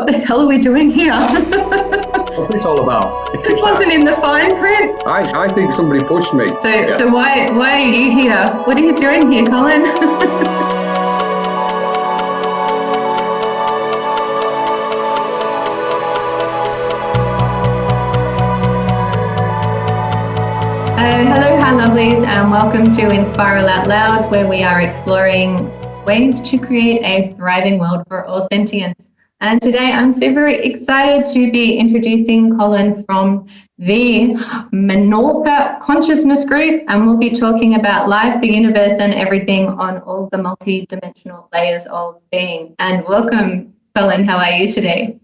what the hell are we doing here? What's this all about? This wasn't in the fine print. I think somebody pushed me. So why are you here? What are you doing here, Colin? Hello, hi lovelies, and welcome to Inspiral Out Loud, where we are exploring ways to create a thriving world for all sentience. And today I'm super excited to be introducing Colin from the Menorca Consciousness Group, and we'll be talking about life, the universe, and everything on all the multi-dimensional layers of being. And welcome, Colin. How are you today?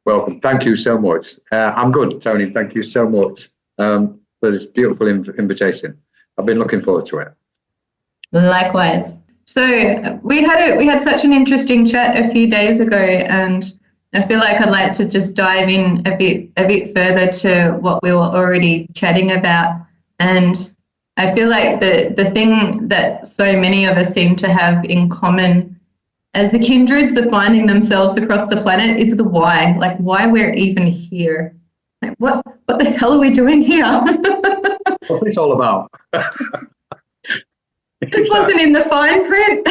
Welcome. Thank you so much. I'm good, Tjoni. Thank you so much for this beautiful invitation. I've been looking forward to it. Likewise. So we had such an interesting chat a few days ago, and I feel like I'd like to just dive in a bit further to what we were already chatting about. And I feel like the thing that so many of us seem to have in common as the kindreds of finding themselves across the planet is the why, like why we're even here. Like what the hell are we doing here? What's this all about? This wasn't in the fine print.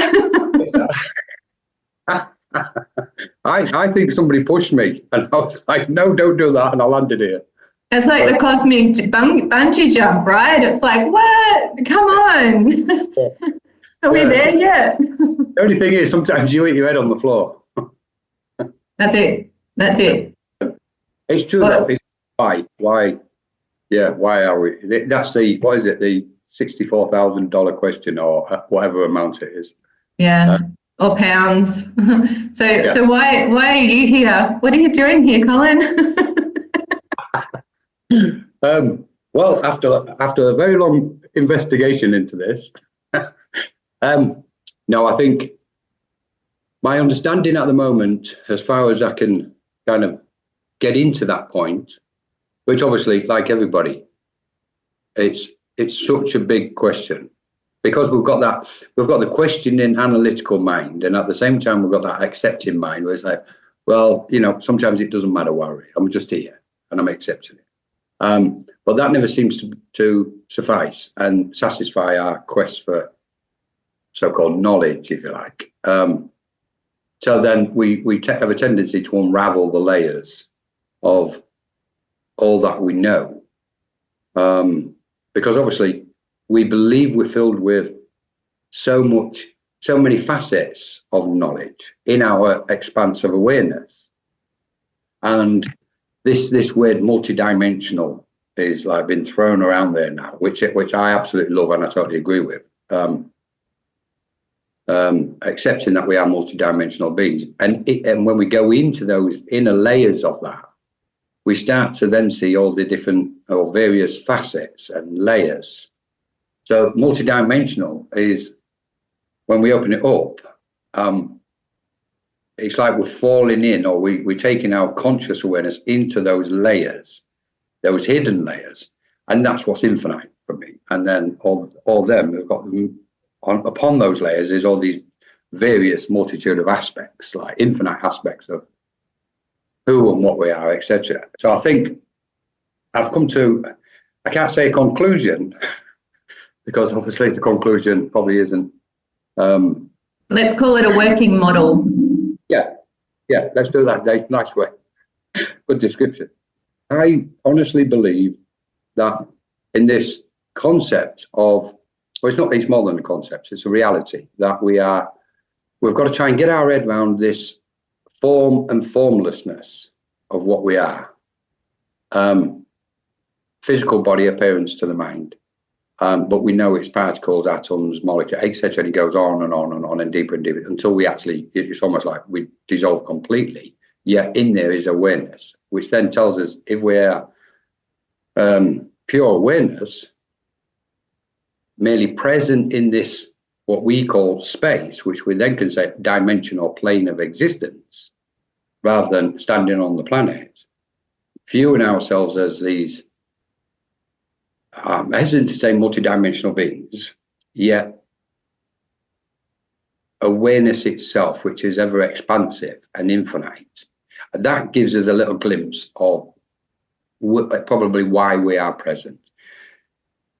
I think somebody pushed me, and I was like, no, don't do that, and I landed here. It's like the cosmic bungee jump, right? It's like, what? Come on. Are we there yet? The only thing is, sometimes you hit your head on the floor. That's it. It's true, though. It's why? Yeah, why are we? That's the, what is it, the $64,000 question, or whatever amount it is. Yeah, or pounds. So why are you here? What are you doing here, Colin? Well, after a very long investigation into this, no, I think my understanding at the moment, as far as I can kind of get into that point, which obviously, like everybody, it's such a big question, because we've got the questioning analytical mind, and at the same time we've got that accepting mind where it's like, well, sometimes it doesn't matter where I'm just here and I'm accepting it. But that never seems to suffice and satisfy our quest for so-called knowledge, if you like. So then we have a tendency to unravel the layers of all that we know. Because obviously we believe we're filled with so many facets of knowledge in our expanse of awareness. And this word multidimensional is like been thrown around there now, which I absolutely love and I totally agree with. Accepting that we are multidimensional beings. And when we go into those inner layers of that, we start to then see all the different or various facets and layers. So multidimensional is when we open it up, it's like we're falling in, or we're taking our conscious awareness into those layers, those hidden layers, and that's what's infinite for me. And then all them have got them upon those layers is all these various multitude of aspects, like infinite aspects of who and what we are, etc. So I think I've come to, I can't say a conclusion, because obviously the conclusion probably isn't. Let's call it a working model. Yeah, let's do that. Nice way. Good description. I honestly believe that in this concept of, well, it's more than a concept, it's a reality that we've got to try and get our head around this form and formlessness of what we are. Physical body appearance to the mind, but we know it's particles, atoms, molecules, etc. And it goes on and on and on and deeper until we actually, it's almost like we dissolve completely. Yet in there is awareness, which then tells us if we're pure awareness, merely present in this what we call space, which we then can say dimension or plane of existence, rather than standing on the planet, viewing ourselves as these, I'm hesitant to say multidimensional beings, yet awareness itself, which is ever expansive and infinite. And that gives us a little glimpse of probably why we are present.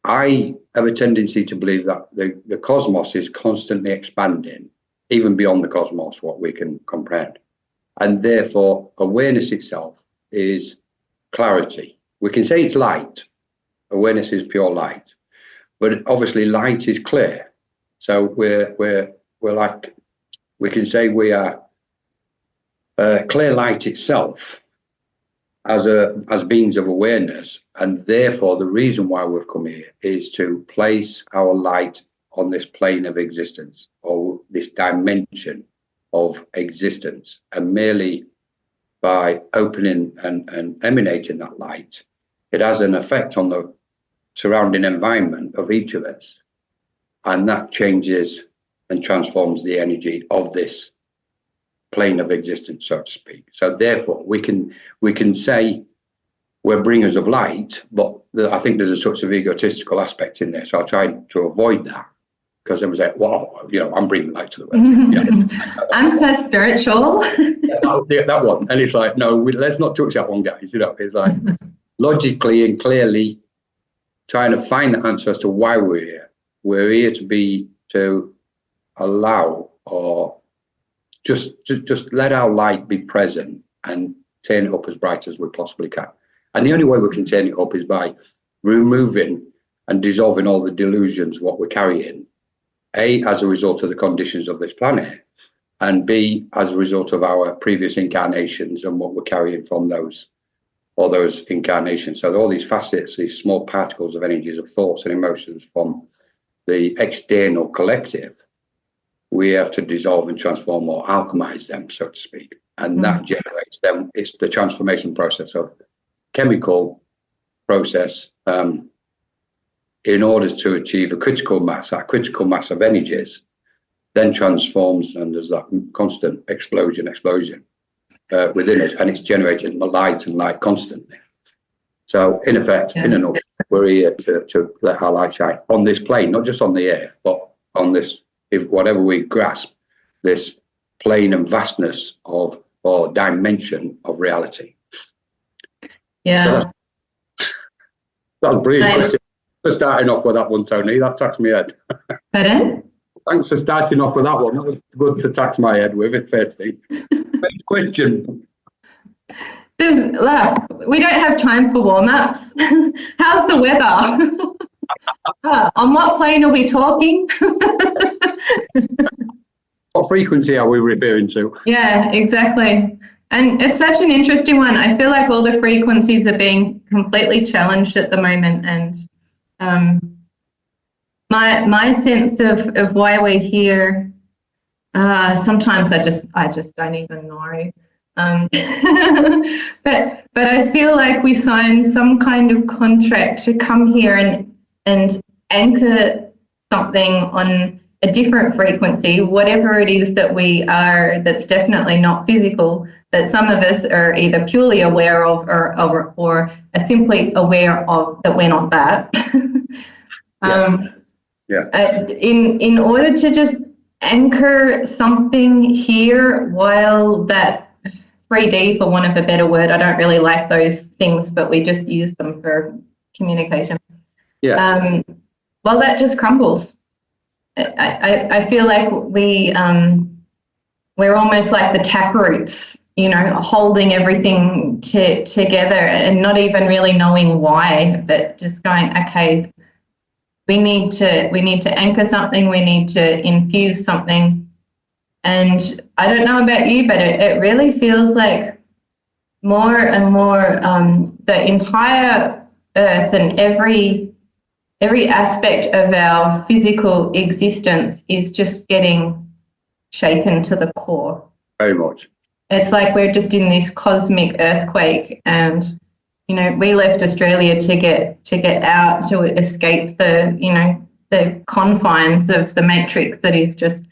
I have a tendency to believe that the cosmos is constantly expanding, even beyond the cosmos, what we can comprehend. And therefore, awareness itself is clarity. We can say it's light. Awareness is pure light. But obviously, light is clear. So we're like, we can say we are clear light itself as beings of awareness, and therefore the reason why we've come here is to place our light on this plane of existence, or this dimension of existence, and merely by opening and emanating that light, it has an effect on the surrounding environment of each of us, and that changes and transforms the energy of this plane of existence, so to speak. So therefore we can say we're bringers of light, but I think there's a sort of egotistical aspect in there, so I try to avoid that, because I was like, well, I'm bringing light to the world. I'm so spiritual. that one. And it's like, no, let's not touch that one, guys. It's like logically and clearly trying to find the answer as to why we're here. We're here to allow, or just let our light be present and turn it up as bright as we possibly can. And the only way we can turn it up is by removing and dissolving all the delusions, what we're carrying, A, as a result of the conditions of this planet, and B, as a result of our previous incarnations and what we're carrying from those incarnations. So all these facets, these small particles of energies, of thoughts and emotions from the external collective, we have to dissolve and transform or alchemize them, so to speak. And that generates them. It's the transformation process of chemical process in order to achieve a critical mass. That critical mass of energies then transforms, and there's that constant explosion within us, and it's generating light and light constantly. So in effect, in a nutshell, we're here to let our light shine on this plane, not just on the air, but on this, if whatever we grasp, this plane and vastness of, or dimension of reality. Yeah. So that was brilliant. For starting off with that one, Tony. That taxed my head. Pardon? Thanks for starting off with that one. That was good to tax my head with it, first thing. Next question. We don't have time for warm-ups. How's the weather? On what plane are we talking? What frequency are we referring to? Yeah, exactly. And it's such an interesting one. I feel like all the frequencies are being completely challenged at the moment, and my sense of why we're here, sometimes I just don't even know. But I feel like we signed some kind of contract to come here and anchor something on a different frequency, whatever it is that we are, that's definitely not physical, that some of us are either purely aware of or are simply aware of that we're not that. In order to just anchor something here, while that 3D, for want of a better word, I don't really like those things, but we just use them for communication. Well, that just crumbles. I feel like we're almost like the taproots, holding everything together and not even really knowing why, but just going, okay, we need to anchor something, we need to infuse something. And I don't know about you, but it really feels like more and more the entire earth and every aspect of our physical existence is just getting shaken to the core. Very much. It's like we're just in this cosmic earthquake, and we left Australia to get out, to escape the confines of the matrix that is just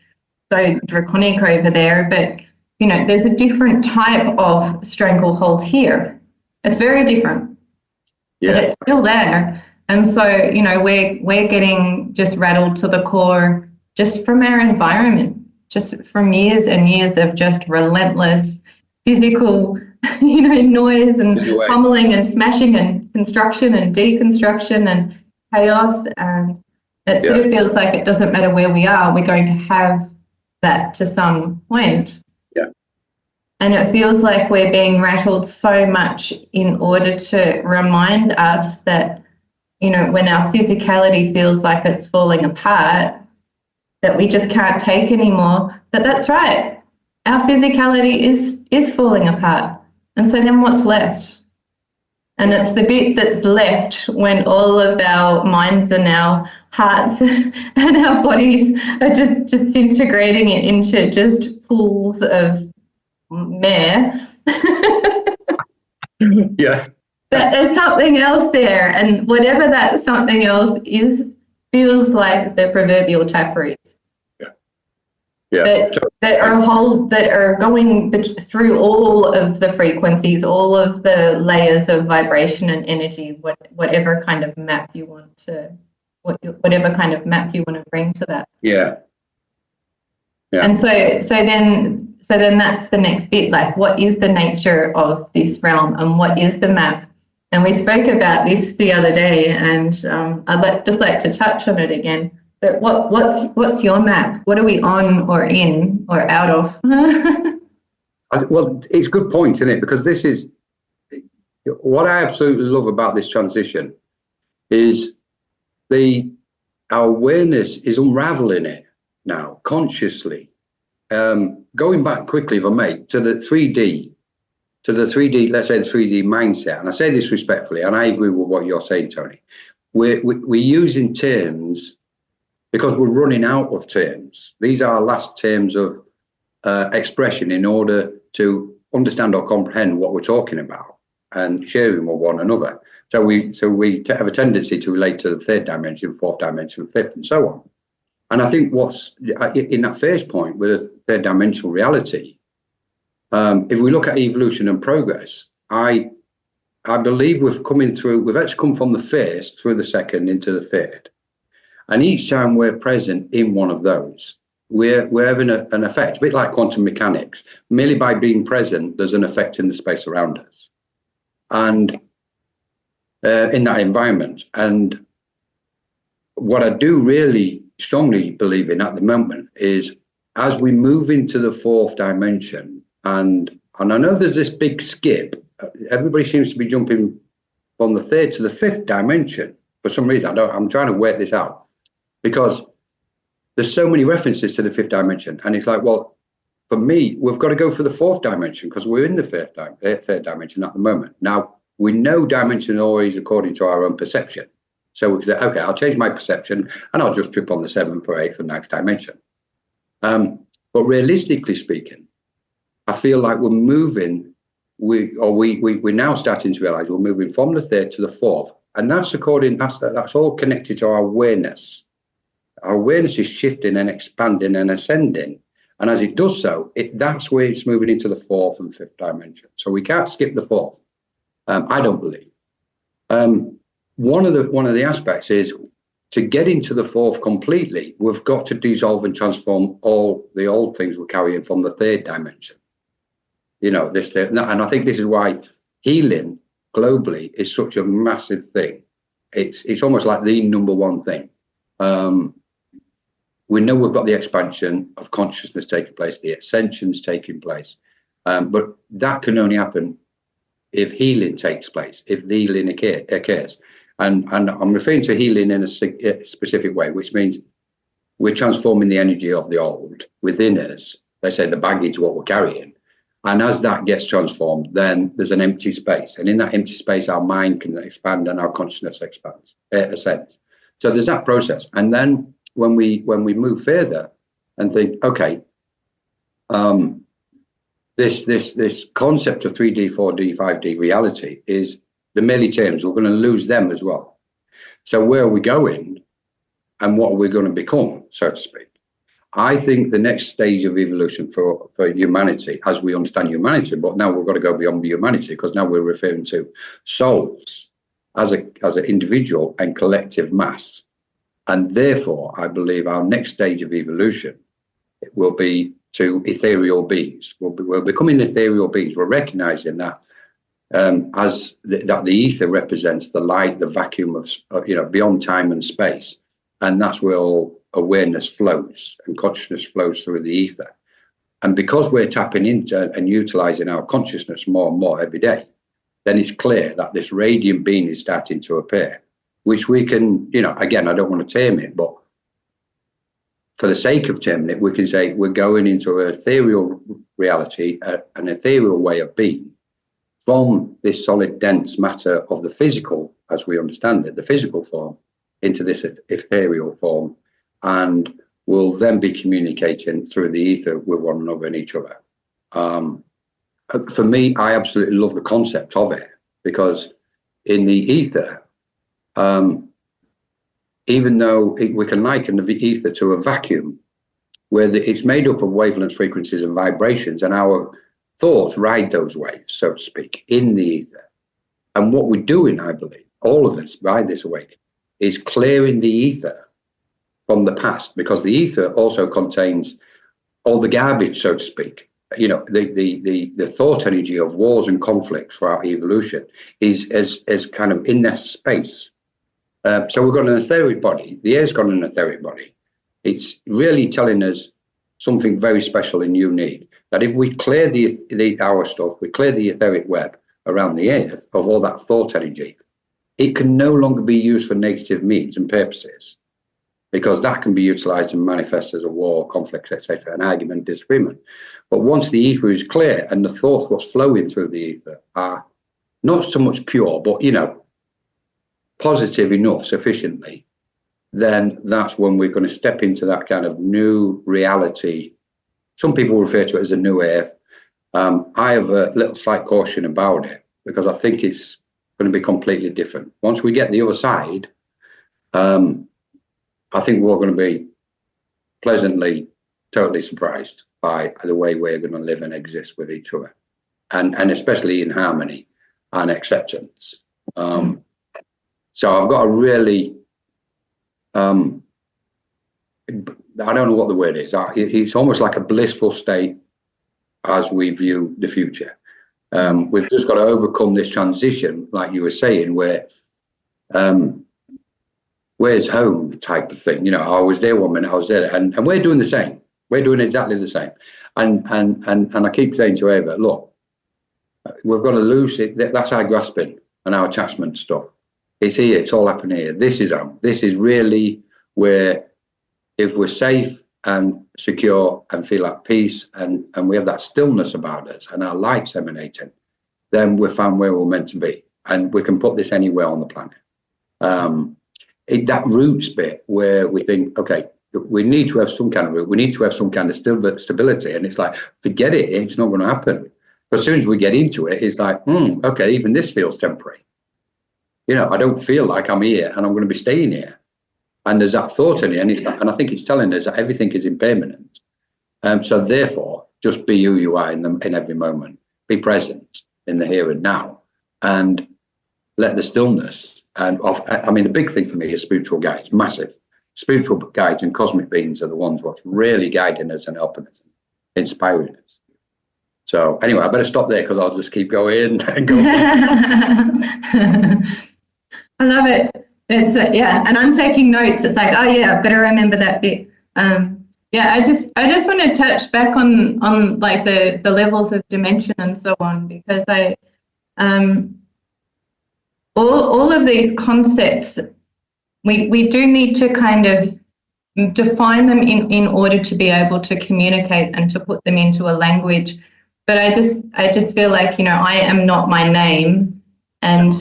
so draconic over there. But there's a different type of stranglehold here. It's very different, but it's still there. And so, we're getting just rattled to the core just from our environment, just from years and years of just relentless physical noise and In a way. pummeling and smashing and construction and deconstruction and chaos. And it sort of feels like it doesn't matter where we are, we're going to have that to some point. Yeah. And it feels like we're being rattled so much in order to remind us that, when our physicality feels like it's falling apart, that we just can't take anymore, that's right. Our physicality is falling apart. And so then what's left? And it's the bit that's left when all of our minds and our hearts and our bodies are just disintegrating it into just pools of meh. Yeah. But there's something else there, and whatever that something else is feels like the proverbial taproot. Yeah. That are going through all of the frequencies, all of the layers of vibration and energy, whatever kind of map you want to, whatever kind of map you want to bring to that. Yeah. Yeah. And so then that's the next bit. Like, what is the nature of this realm, and what is the map? And we spoke about this the other day, and I'd just like to touch on it again. But what's your map? What are we on or in or out of? Well, it's a good point, isn't it? Because this is what I absolutely love about this transition is our awareness is unraveling it now consciously. Going back quickly, if I may, to the 3D, let's say the 3D mindset. And I say this respectfully, and I agree with what you're saying, Tjoni. We're using terms because we're running out of terms. These are our last terms of expression in order to understand or comprehend what we're talking about and sharing with one another. So we have a tendency to relate to the third dimension, fourth dimension, fifth, and so on. And I think what's in that first point with a third dimensional reality, if we look at evolution and progress, I believe we've actually come from the first through the second into the third. And each time we're present in one of those, we're having an effect, a bit like quantum mechanics. Merely by being present, there's an effect in the space around us and in that environment. And what I do really strongly believe in at the moment is as we move into the fourth dimension, and I know there's this big skip. Everybody seems to be jumping from the third to the fifth dimension. For some reason, I'm trying to work this out. Because there's so many references to the fifth dimension. And it's like, well, for me, we've got to go for the fourth dimension because we're in the third dimension at the moment. Now, we know dimension always according to our own perception. So we can say, okay, I'll change my perception and I'll just trip on the seventh or eighth or ninth dimension. But realistically speaking, I feel like we're moving, we're now starting to realize we're moving from the third to the fourth. And that's all connected to our awareness. Our awareness is shifting and expanding and ascending. And as it does so, that's where it's moving into the fourth and fifth dimension. So we can't skip the fourth. I don't believe. One of the aspects is to get into the fourth completely, we've got to dissolve and transform all the old things we're carrying from the third dimension. And I think this is why healing globally is such a massive thing. It's almost like the number one thing. We know we've got the expansion of consciousness taking place, the ascensions taking place, but that can only happen if healing takes place, if the healing occurs. And I'm referring to healing in a specific way, which means we're transforming the energy of the old within us. They say the baggage, what we're carrying. And as that gets transformed, then there's an empty space. And in that empty space, our mind can expand and our consciousness ascends. So there's that process. And then when we move further and think, okay, this concept of 3D, 4D, 5D reality is the merely terms. We're going to lose them as well. So where are we going and what are we going to become, so to speak? I think the next stage of evolution for humanity, as we understand humanity, but now we've got to go beyond humanity because now we're referring to souls as an individual and collective mass. And therefore, I believe our next stage of evolution will be to ethereal beings. We're becoming ethereal beings. We're recognizing that that the ether represents the light, the vacuum of beyond time and space, and that's where all awareness flows and consciousness flows through the ether. And because we're tapping into and utilizing our consciousness more and more every day, then it's clear that this radiant being is starting to appear, which we can, again, I don't want to term it, but for the sake of terming it, we can say we're going into an ethereal reality, an ethereal way of being, from this solid, dense matter of the physical, as we understand it, the physical form, into this ethereal form, and we'll then be communicating through the ether with one another and each other. For me, I absolutely love the concept of it, because in the ether, even though we can liken the ether to a vacuum, where it's made up of wavelengths, frequencies, and vibrations, and our thoughts ride those waves, so to speak, in the ether. And what we're doing, I believe, all of us by this awakening, is clearing the ether from the past, because the ether also contains all the garbage, so to speak. The thought energy of wars and conflicts throughout evolution is kind of in that space. So we've got an etheric body. The air's got an etheric body. It's really telling us something very special and unique, that if we clear our stuff, we clear the etheric web around the air of all that thought energy, it can no longer be used for negative means and purposes, because that can be utilized and manifest as a war, conflict, etc., an argument, disagreement. But once the ether is clear and the thoughts what's flowing through the ether are not so much pure, but positive enough sufficiently, then that's when we're going to step into that kind of new reality. Some people refer to it as a new earth. I have a little slight caution about it, because I think it's going to be completely different. Once we get the other side, I think we're going to be pleasantly, totally surprised by the way we're going to live and exist with each other, and especially in harmony and acceptance. So I've got a really, I don't know what the word is. It's almost like a blissful state as we view the future. We've just got to overcome this transition, like you were saying, where where's home type of thing. I was there 1 minute, I was there, and we're doing the same. We're doing exactly the same. And I keep saying to Ava, look, we've got to lose it. That's our grasping and our attachment stuff. It's here. It's all happening here. This is home. This is really where, if we're safe and secure and feel at peace, and we have that stillness about us and our light's emanating, then we're found where we're meant to be, and we can put this anywhere on the planet. That roots bit where we think, okay, we need to have some kind of root, we need to have some kind of stability, and it's like, forget it, it's not going to happen. But as soon as we get into it, it's like, okay, even this feels temporary. I don't feel like I'm here and I'm going to be staying here. And there's that thought in it, and I think it's telling us that everything is impermanent. So therefore, just be who you are in every moment. Be present in the here and now, and let the stillness. And the big thing for me is spiritual guides, massive. Spiritual guides and cosmic beings are the ones what's really guiding us and helping us, inspiring us. So anyway, I better stop there, because I'll just keep going and go. I love it. It's and I'm taking notes. It's like, oh yeah, I've got to remember that bit. I just want to touch back on like the levels of dimension and so on, because all of these concepts, we do need to kind of define them in order to be able to communicate and to put them into a language. But I just feel like, I am not my name, and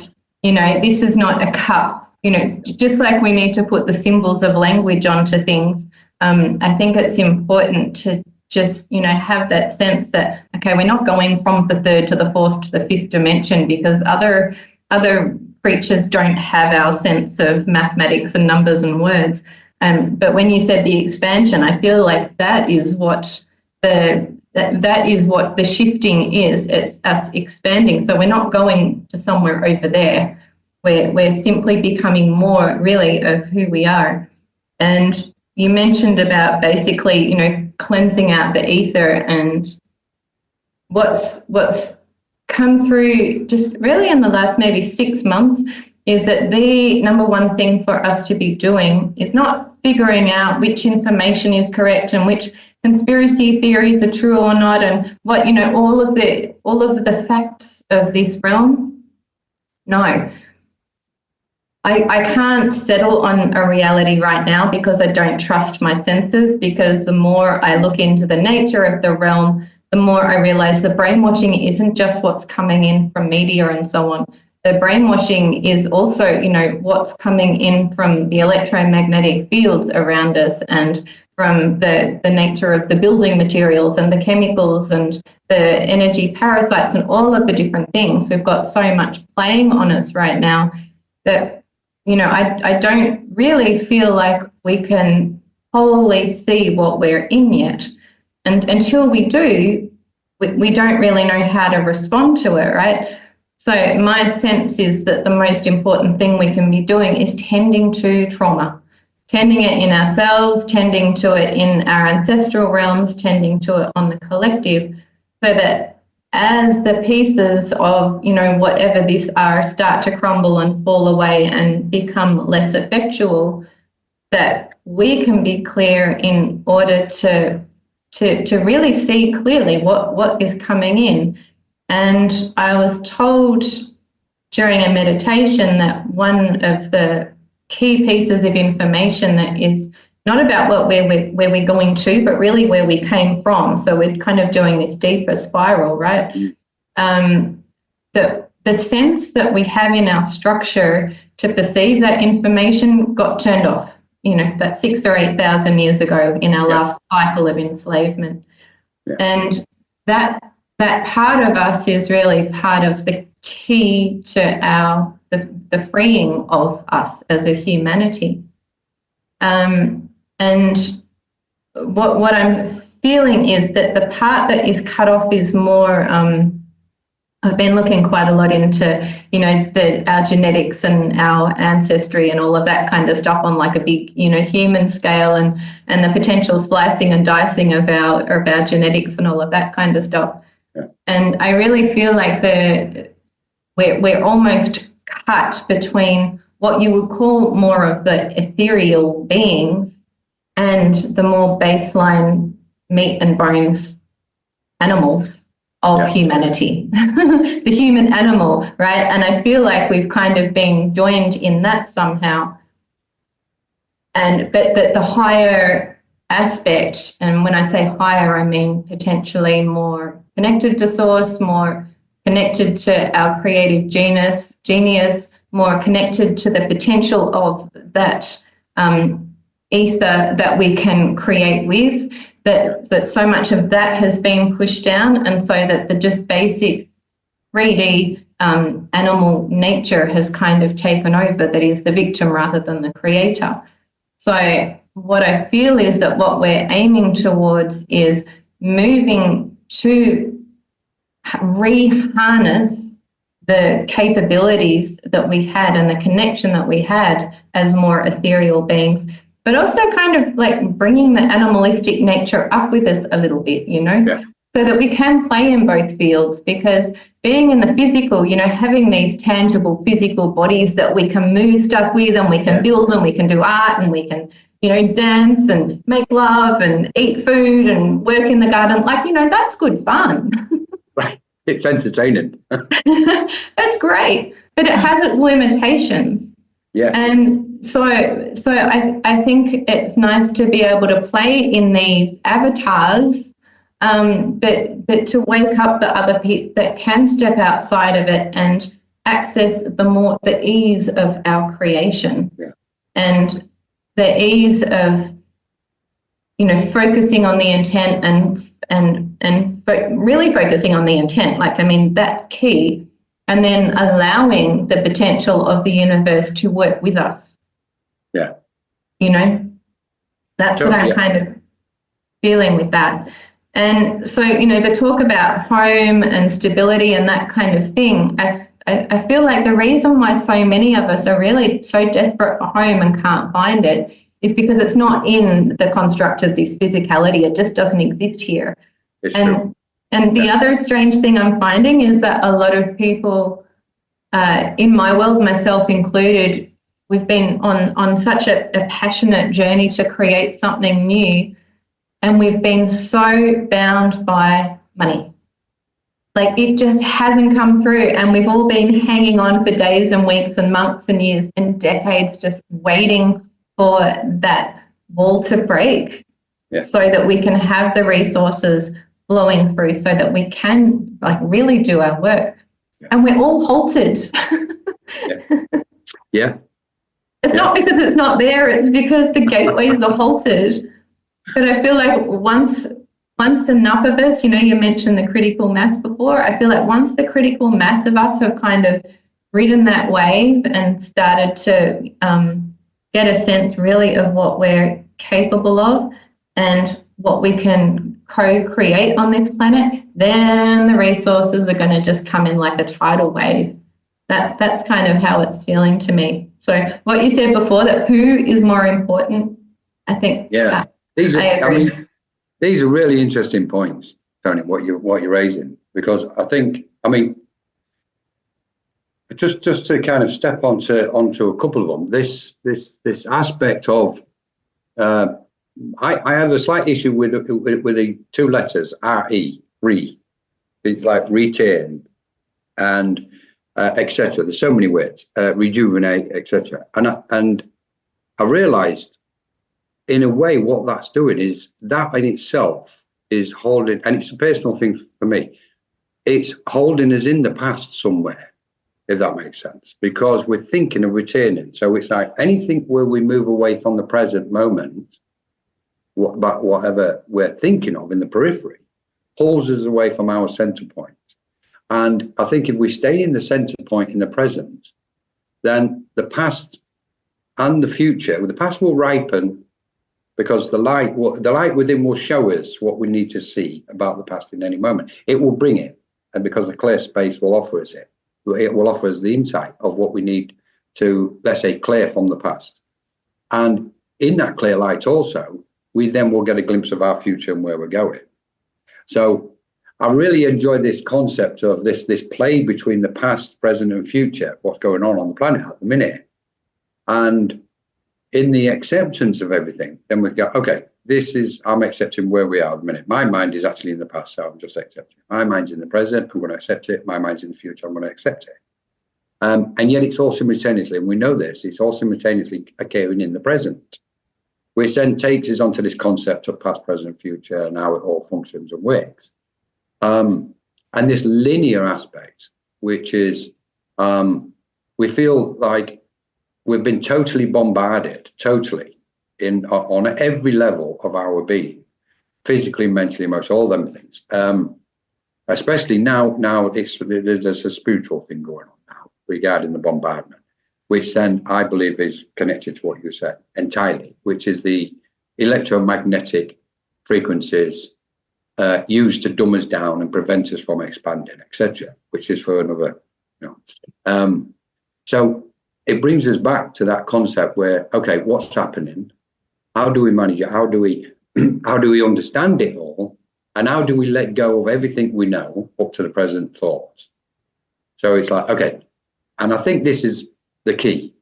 this is not a cup. Just like we need to put the symbols of language onto things, I think it's important to just, have that sense that, okay, we're not going from the third to the fourth to the fifth dimension, because other creatures don't have our sense of mathematics and numbers and words. But when you said the expansion, I feel like that is what that is what the shifting is. It's us expanding. So we're not going to somewhere over there. We're simply becoming more really of who we are. And you mentioned about basically, cleansing out the ether. And what's come through just really in the last maybe 6 months is that the number one thing for us to be doing is not figuring out which information is correct and which conspiracy theories are true or not, and what, you know, all of the facts of this realm. No. I can't settle on a reality right now because I don't trust my senses, because the more I look into the nature of the realm, the more I realize the brainwashing isn't just what's coming in from media and so on. The brainwashing is also, you know, what's coming in from the electromagnetic fields around us, and from the nature of the building materials and the chemicals and the energy parasites and all of the different things. We've got so much playing on us right now that, you know, I don't really feel like we can wholly see what we're in yet. And until we do, we don't really know how to respond to it, right? So my sense is that the most important thing we can be doing is tending to trauma, tending it in ourselves, tending to it in our ancestral realms, tending to it on the collective, so that as the pieces of, you know, whatever these are start to crumble and fall away and become less effectual, that we can be clear in order to really see clearly what is coming in. And I was told during a meditation that one of the key pieces of information that is not about where we're going to, but really where we came from. So we're kind of doing this deeper spiral, right? The sense that we have in our structure to perceive that information got turned off, you know, that 6,000 or 8,000 years ago in our last cycle of enslavement. And that part of us is really part of the key to the freeing of us as a humanity. And what I'm feeling is that the part that is cut off is more, I've been looking quite a lot into, you know, our genetics and our ancestry and all of that kind of stuff on like a big, you know, human scale, and the potential splicing and dicing of our genetics and all of that kind of stuff. Yeah. And I really feel like we're almost cut between what you would call more of the ethereal beings and the more baseline meat and bones animals of humanity, the human animal, right? And I feel like we've kind of been joined in that somehow. But that the higher aspect, and when I say higher, I mean potentially more connected to source, more connected to our creative genius, more connected to the potential of that ether that we can create with, that so much of that has been pushed down, and so that the just basic 3D animal nature has kind of taken over, that is the victim rather than the creator. So what I feel is that what we're aiming towards is moving to re-harness the capabilities that we had and the connection that we had as more ethereal beings, but also kind of like bringing the animalistic nature up with us a little bit, you know, so that we can play in both fields. Because being in the physical, you know, having these tangible physical bodies that we can move stuff with, and we can build, and we can do art, and we can, you know, dance and make love and eat food and work in the garden, like, you know, that's good fun. Right. It's entertaining. That's great, but it has its limitations. Yeah. And so I think it's nice to be able to play in these avatars, but to wake up the other people that can step outside of it and access the ease of our creation, and the ease of, you know, focusing on the intent but really focusing on the intent. Like, I mean, that's key. And then allowing the potential of the universe to work with us. Yeah. You know, that's what I'm kind of feeling with that. And so, you know, the talk about home and stability and that kind of thing, I feel like the reason why so many of us are really so desperate for home and can't find it is because it's not in the construct of this physicality. It just doesn't exist here. It's true. And the other strange thing I'm finding is that a lot of people in my world, myself included, we've been on such a passionate journey to create something new, and we've been so bound by money. Like, it just hasn't come through, and we've all been hanging on for days and weeks and months and years and decades, just waiting for that wall to break, so that we can have the resources flowing through, so that we can like really do our work. And we're all halted. It's not because it's not there, it's because the gateways are halted. But I feel like once enough of us, you know, you mentioned the critical mass before, I feel like once the critical mass of us have kind of ridden that wave and started to get a sense really of what we're capable of and what we can co-create on this planet, then the resources are going to just come in like a tidal wave. That's kind of how it's feeling to me. So what you said before, that who is more important, I think. Yeah, these are really interesting points, Tony, what you're raising, because I mean, just to kind of step onto a couple of them. This aspect of I have a slight issue with the two letters re. It's like retain and etc. There's so many words, rejuvenate, etc. And I realised, in a way, what that's doing is that in itself is holding, and it's a personal thing for me. It's holding us in the past somewhere, if that makes sense, because we're thinking of retaining. So it's like anything where we move away from the present moment, about whatever we're thinking of in the periphery, pulls us away from our center point. And I think if we stay in the center point in the present, then the past and the future, the past will ripen, because the light within will show us what we need to see about the past in any moment. It will bring it, and because the clear space will offer us it will offer us the insight of what we need to, let's say, clear from the past. And in that clear light also, we then will get a glimpse of our future and where we're going. So I really enjoy this concept of this play between the past, present, and future, what's going on the planet at the minute. And in the acceptance of everything, then we go, okay, I'm accepting where we are at the minute. My mind is actually in the past, so I'm just accepting it. My mind's in the present, I'm going to accept it. My mind's in the future, I'm going to accept it. And yet it's all simultaneously, and we know this, it's all simultaneously occurring in the present, which then takes us onto this concept of past, present, future, and how it all functions and works. And this linear aspect, which is, we feel like we've been totally bombarded, on every level of our being, physically, mentally, emotionally, all them things. Especially now there's a spiritual thing going on now regarding the bombardment, which then I believe is connected to what you said entirely, which is the electromagnetic frequencies used to dumb us down and prevent us from expanding, etc., which is for another, so it brings us back to that concept where, okay, what's happening? How do we manage it? How do we understand it all? And how do we let go of everything we know up to the present thoughts? So it's like, okay, and I think this is the key.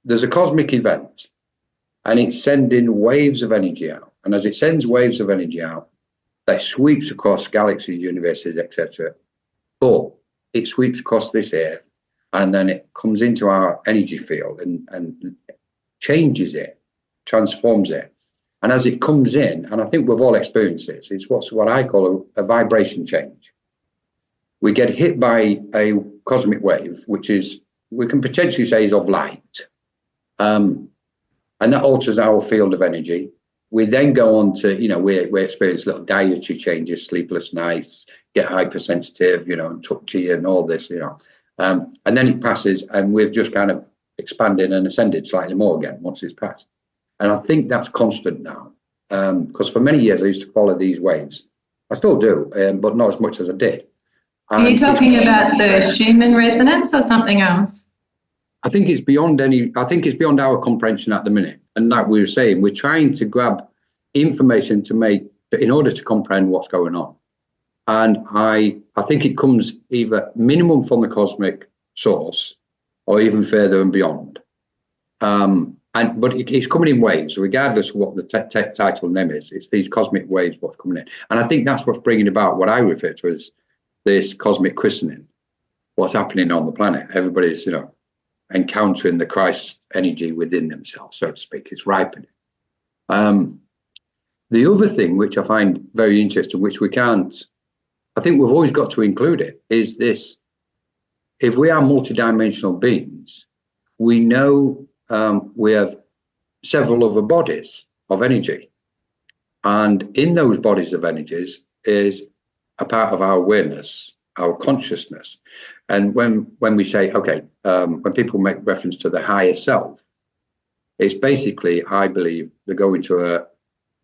There's a cosmic event, and it's sending waves of energy out. And as it sends waves of energy out, that sweeps across galaxies, universes, etc. But it sweeps across this Earth, and then it comes into our energy field and changes it, transforms it. And as it comes in, and I think we've all experienced this, it's what I call a vibration change. We get hit by a cosmic wave, which is, we can potentially say, is of light. And that alters our field of energy. We then go on to, we experience little dietary changes, sleepless nights, get hypersensitive, and touchy and all this, and then it passes, and we've just kind of expanded and ascended slightly more again once it's passed. And I think that's constant now, because for many years I used to follow these waves. I still do, but not as much as I did. Are you talking about the Schumann resonance or something else? I think it's beyond our comprehension at the minute. And like we were saying, we're trying to grab information in order to comprehend what's going on. And I think it comes either minimum from the cosmic source or even further and beyond. But it's coming in waves, regardless of what the title name is. It's these cosmic waves what's coming in. And I think that's what's bringing about what I refer to as this cosmic christening, what's happening on the planet. Everybody's, encountering the Christ energy within themselves, so to speak. It's ripening. The other thing, which I find very interesting, which I think we've always got to include it, is this: if we are multidimensional beings, we know we have several other bodies of energy. And in those bodies of energies is a part of our awareness, our consciousness. And when we say, okay, when people make reference to the higher self, it's basically, I believe, they're going to a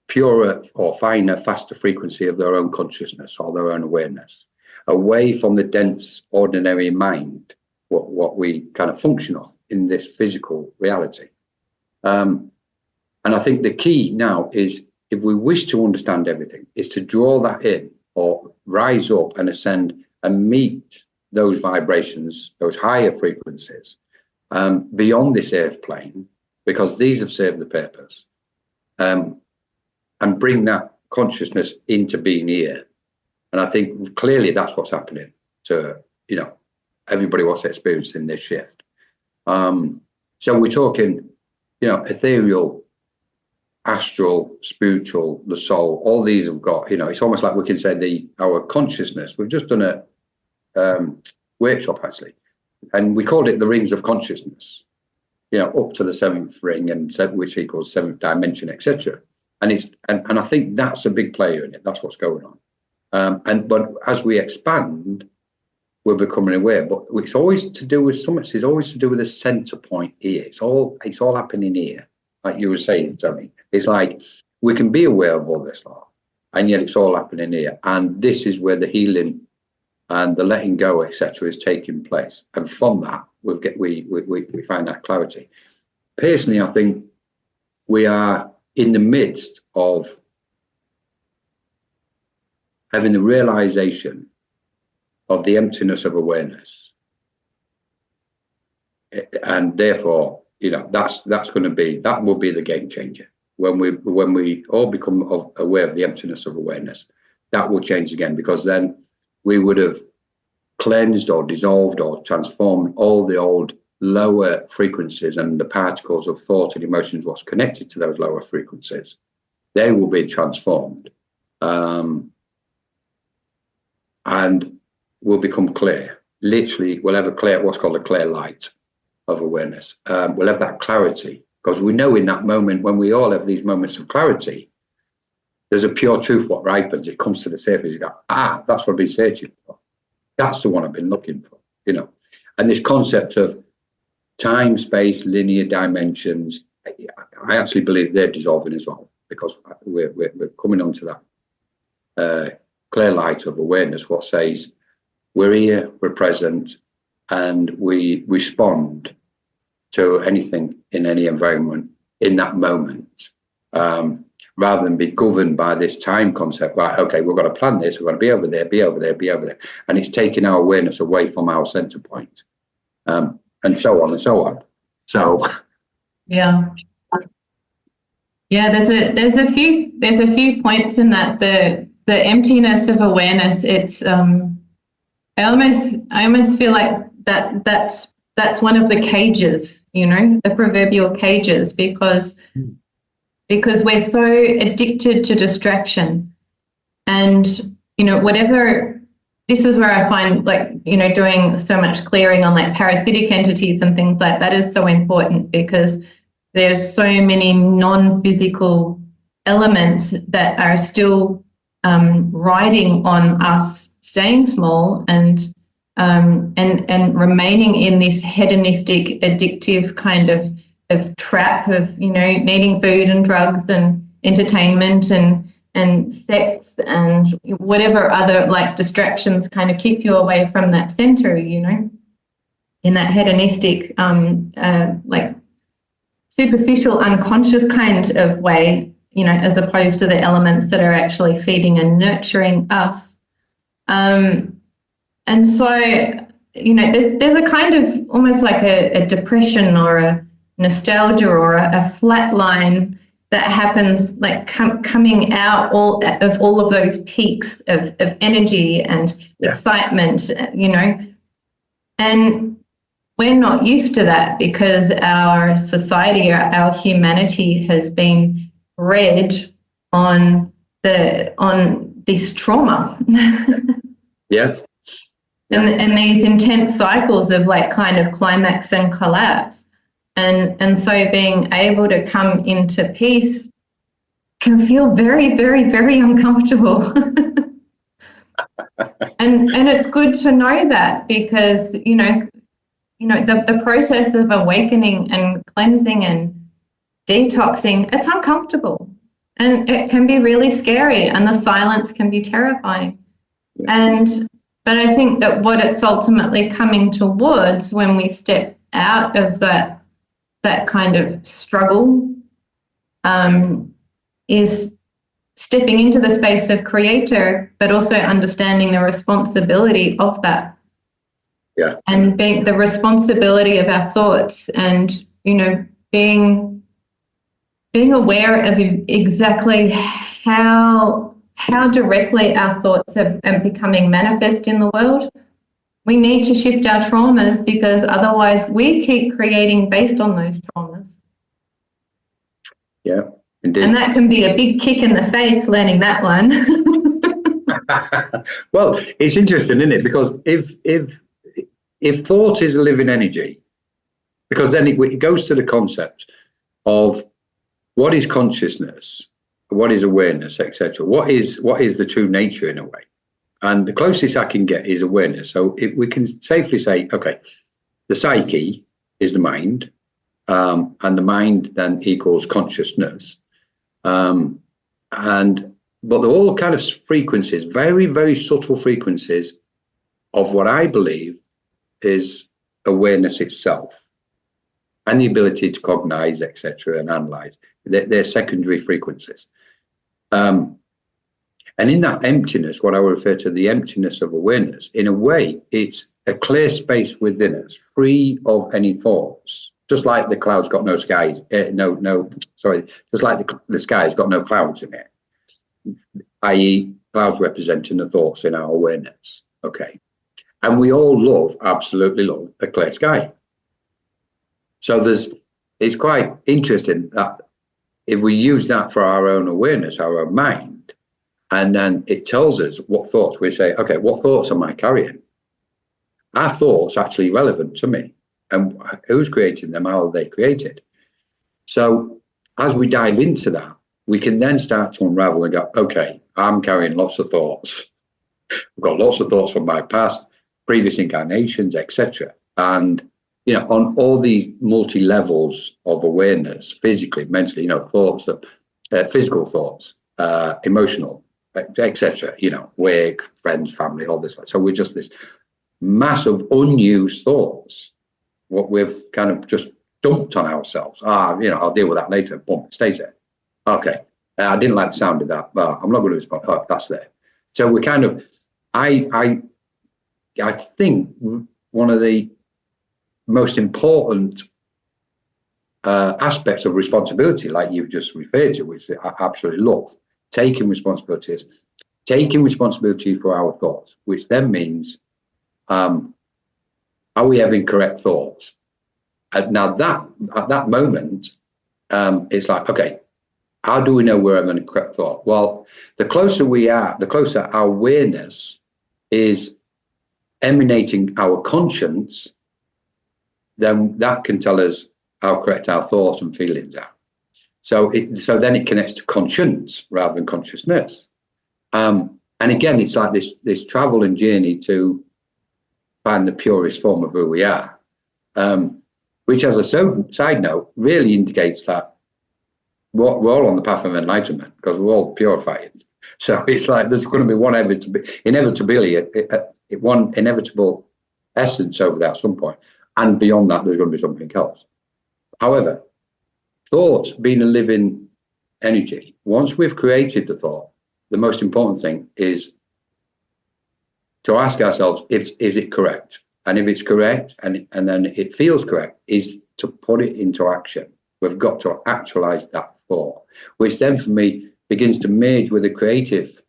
purer or finer, faster frequency of their own consciousness or their own awareness, away from the dense, ordinary mind, what we kind of function on in this physical reality. And I think the key now is, if we wish to understand everything, is to draw that in or rise up and ascend and meet those vibrations, those higher frequencies, beyond this earth plane, because these have served the purpose. And bring that consciousness into being here. And I think clearly that's what's happening to, everybody what's experiencing this shift. So we're talking, ethereal, astral, spiritual, the soul, all these have got, it's almost like we can say our consciousness. We've just done a workshop actually, and we called it the rings of consciousness, up to the seventh ring, and which equals seventh dimension, etc. And I think that's a big player in it. That's what's going on. But as we expand, we're becoming aware. But it's always to do with something. It's always to do with the center point here. It's all happening here, like you were saying, Tjoni. It's like we can be aware of all this lot, and yet it's all happening here. And this is where the healing and the letting go, etc., is taking place. And from that, we find that clarity. Personally, I think we are in the midst of having the realization of the emptiness of awareness, and therefore, that will be the game changer. When we all become aware of the emptiness of awareness, that will change again, because then we would have cleansed or dissolved or transformed all the old lower frequencies and the particles of thought and emotions, what's connected to those lower frequencies. They will be transformed, and will become clear. Literally, we'll have what's called a clear light of awareness. We'll have that clarity, because we know in that moment, when we all have these moments of clarity, there's a pure truth what ripens. It comes to the surface. You go, that's what I've been searching for. That's the one I've been looking for, And this concept of time, space, linear dimensions, I actually believe they're dissolving as well, because we're coming onto that clear light of awareness, what says we're here, we're present, and we respond to anything in any environment in that moment, rather than be governed by this time concept. Right, okay, we've got to plan this, we've got to be over there, be over there, be over there. And it's taking our awareness away from our center point. And so on and so on. So yeah, there's a few points in that. The emptiness of awareness. It's I almost feel like that's one of the cages, the proverbial cages, because we're so addicted to distraction, and whatever. This is where I find, doing so much clearing on parasitic entities and things like that is so important, because there's so many non-physical elements that are still riding on us staying small and remaining in this hedonistic, addictive kind of trap of needing food and drugs and entertainment and sex and whatever other distractions kind of keep you away from that center, in that hedonistic superficial, unconscious kind of way, as opposed to the elements that are actually feeding and nurturing us. And so, there's a kind of almost like a depression or a nostalgia or a flat line that happens, like coming out all of those peaks of energy and excitement, and we're not used to that because our society, our humanity has been bred on this trauma. Yeah. And these intense cycles of like kind of climax and collapse. And so being able to come into peace can feel very, very, very uncomfortable. and it's good to know that, because, the process of awakening and cleansing and detoxing, it's uncomfortable and it can be really scary, and the silence can be terrifying. But I think that what it's ultimately coming towards when we step out of that kind of struggle is stepping into the space of creator, but also understanding the responsibility of that. Yeah. And being the responsibility of our thoughts, and, being aware of exactly how directly our thoughts are becoming manifest in the world. We need to shift our traumas, because otherwise we keep creating based on those traumas. Yeah, indeed. And that can be a big kick in the face, learning that one. Well, it's interesting, isn't it? Because if thought is a living energy, because then it goes to the concept of what is consciousness, what is awareness, etc. What is the true nature in a way? And the closest I can get is awareness. So if we can safely say, okay, the psyche is the mind, and the mind then equals consciousness. But they're all kind of frequencies, very, very subtle frequencies of what I believe is awareness itself, and the ability to cognize, etc., and analyze. They're secondary frequencies. And in that emptiness, what I would refer to the emptiness of awareness, in a way, it's a clear space within us, free of any thoughts. Just like the clouds got no skies, just like the sky's got no clouds in it, i.e. clouds representing the thoughts in our awareness. Okay. And we all absolutely love a clear sky. So it's quite interesting that if we use that for our own awareness, our own mind, and then it tells us what thoughts, we say, okay, what thoughts am I carrying? Are thoughts actually relevant to me? And who's creating them? How are they created? So as we dive into that, we can then start to unravel and go, okay, I'm carrying lots of thoughts. I've got lots of thoughts from my past, previous incarnations, etc. And on all these multi-levels of awareness, physically, mentally, thoughts, physical thoughts, emotional, etc., work, friends, family, all this. So we're just this massive unused thoughts, what we've kind of just dumped on ourselves. I'll deal with that later. Boom, it stays there. Okay, I didn't like the sound of that, but I'm not going to respond. Oh, that's there. So we kind of, I think one of the most important aspects of responsibility, like you've just referred to, which I absolutely love, taking responsibility for our thoughts, which then means, are we having correct thoughts? Now that at that moment, it's like, okay, how do we know we're having a correct thought? Well, the closer we are, the closer our awareness is emanating our conscience, then that can tell us how correct our thoughts and feelings are. So then it connects to conscience rather than consciousness. And again, it's like this travel and journey to find the purest form of who we are, which, as a side note, really indicates that we're all on the path of enlightenment, because we're all purified. So it's like there's going to be one inevitable essence over there at some point. And beyond that, there's going to be something else. However, thoughts being a living energy, once we've created the thought, the most important thing is to ask ourselves, is it correct? And if it's correct, and then it feels correct, is to put it into action. We've got to actualize that thought, which then for me begins to merge with the creative,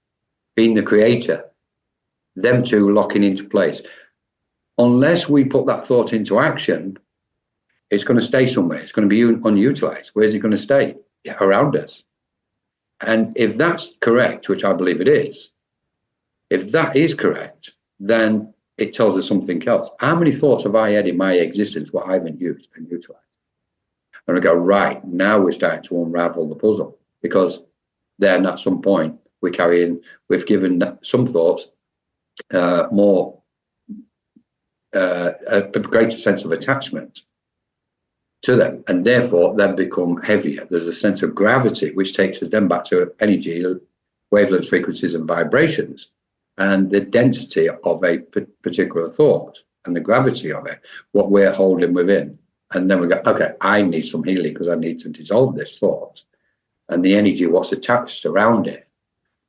being the creator, them two locking into place. Unless we put that thought into action, it's going to stay somewhere. It's going to be unutilized. Where's it going to stay? Yeah, around us. And if that's correct, which I believe it is, if that is correct, then it tells us something else. How many thoughts have I had in my existence what I haven't used and utilized? And I go, right, now we're starting to unravel the puzzle, because then at some point we've given some thoughts a greater sense of attachment to them, and therefore they become heavier. There's a sense of gravity, which takes us then back to energy, wavelengths, frequencies, and vibrations, and the density of a particular thought and the gravity of it, what we're holding within. And then we go, okay, I need some healing because I need to dissolve this thought and the energy, what's attached around it.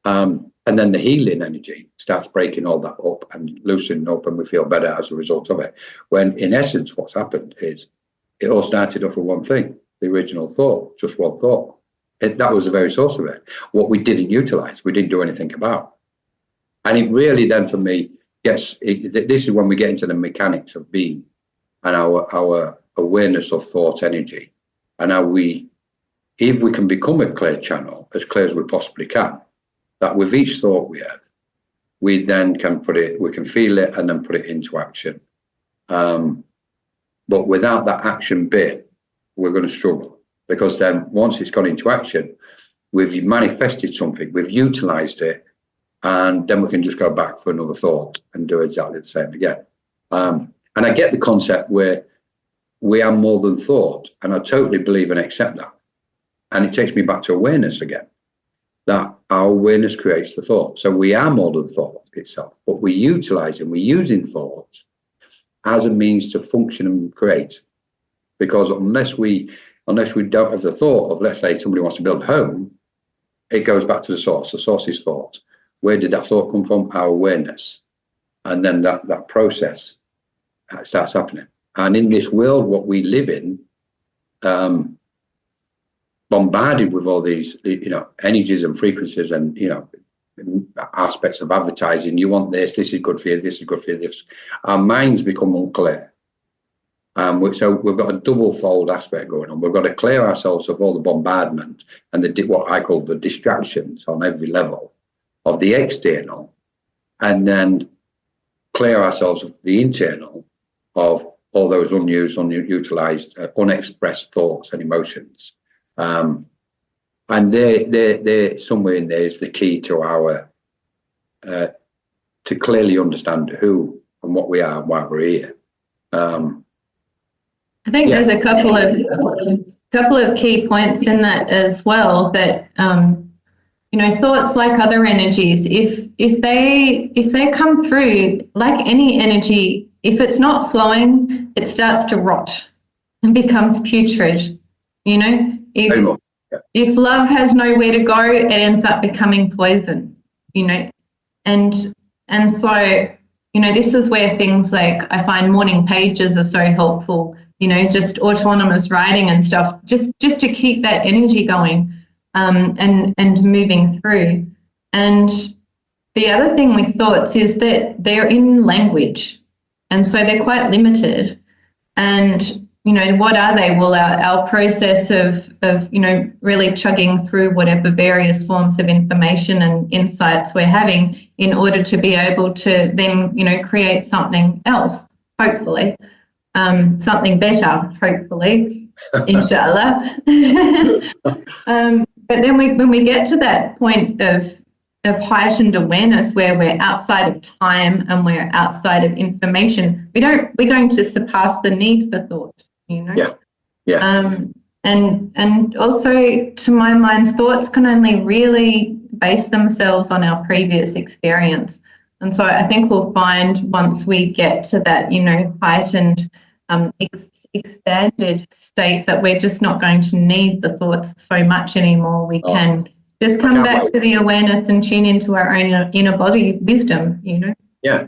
And then the healing energy starts breaking all that up and loosening up, and we feel better as a result of it. When in essence, what's happened is it all started off with one thing, the original thought, just one thought. That was the very source of it. What we didn't utilize, we didn't do anything about. And it really then for me, this is when we get into the mechanics of being and our awareness of thought energy, and how if we can become a clear channel, as clear as we possibly can, that with each thought we have, we then can we can feel it and then put it into action. But without that action bit, we're going to struggle, because then once it's gone into action, we've manifested something, we've utilized it, and then we can just go back for another thought and do exactly the same again. And I get the concept where we are more than thought, and I totally believe and accept that. And it takes me back to awareness again, that our awareness creates the thought. So we are more than thought itself, but we're utilizing, we're using thoughts as a means to function and create. Because unless we don't have the thought of, let's say somebody wants to build a home, it goes back to the source. The source is thought. Where did that thought come from? Our awareness. And then that process starts happening. And in this world, what we live in, bombarded with all these, energies and frequencies and, aspects of advertising. You want this is good for you, this is good for you, this. Our minds become unclear. So we've got a double-fold aspect going on. We've got to clear ourselves of all the bombardment and what I call the distractions on every level of the external, and then clear ourselves of the internal of all those unused, unutilized, unexpressed thoughts and emotions. And they're somewhere in there is the key to our to clearly understand who and what we are and why we're here. I think there's a couple of key points in that as well, that thoughts, like other energies, if they come through, like any energy, if it's not flowing, it starts to rot and becomes putrid. If love has nowhere to go, it ends up becoming poison. And so this is where things like, I find morning pages are so helpful. Just autonomous writing and stuff, just to keep that energy going, and moving through. And the other thing with thoughts is that they're in language, and so they're quite limited. And what are they? Well, our process of really chugging through whatever various forms of information and insights we're having in order to be able to then create something else, hopefully. Something better, hopefully, inshallah. But then when we get to that point of heightened awareness, where we're outside of time and we're outside of information, we're going to surpass the need for thought. Yeah. And also, to my mind, thoughts can only really base themselves on our previous experience. And so I think we'll find, once we get to that, heightened expanded state that we're just not going to need the thoughts so much anymore. We can just come back to the awareness and tune into our own inner body wisdom, you know? Yeah.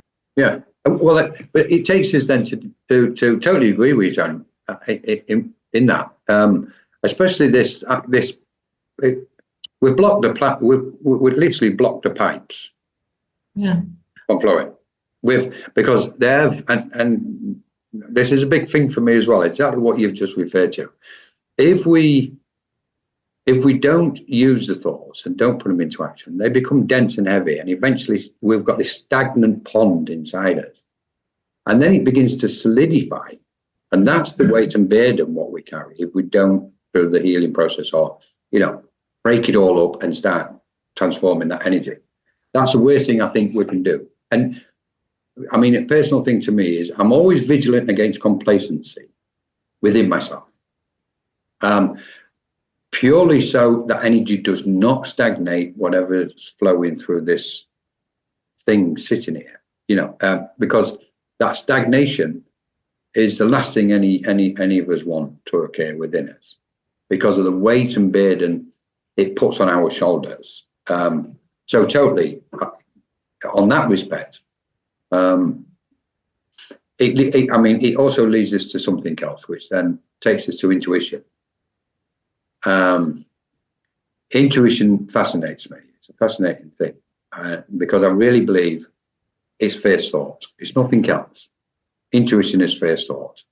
Well, but it takes us then to totally agree with you, John, in that, especially this. We've blocked we've literally blocked the pipes. Yeah. From flowing, because they have, and this is a big thing for me as well. Exactly what you've just referred to. If we don't use the thoughts and don't put them into action, they become dense and heavy, and eventually we've got this stagnant pond inside us, and then it begins to solidify, and that's the weight and burden what we carry if we don't through the healing process, or break it all up and start transforming that energy. That's the worst thing I think we can do. And I mean, a personal thing to me is I'm always vigilant against complacency within myself. Purely so that energy does not stagnate whatever is flowing through this thing sitting here, because that stagnation is the last thing any of us want to occur within us, because of the weight and burden it puts on our shoulders. So totally, on that respect, it also leads us to something else, which then takes us to intuition. Intuition fascinates me. It's a fascinating thing, because I really believe it's first thought. It's nothing else. Intuition is first thought.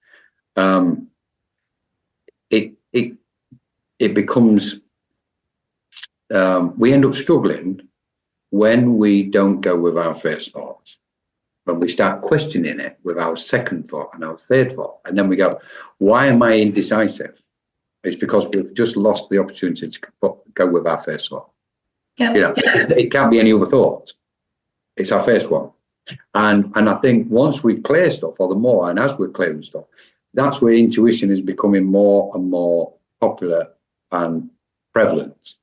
It becomes, we end up struggling when we don't go with our first thoughts, when we start questioning it with our second thought and our third thought, and then we go, why am I indecisive? It's because we've just lost the opportunity to go with our first thought. Yep. It can't be any other thought. It's our first one. And I think once we clear stuff, or the more, and as we're clearing stuff, that's where intuition is becoming more and more popular and prevalent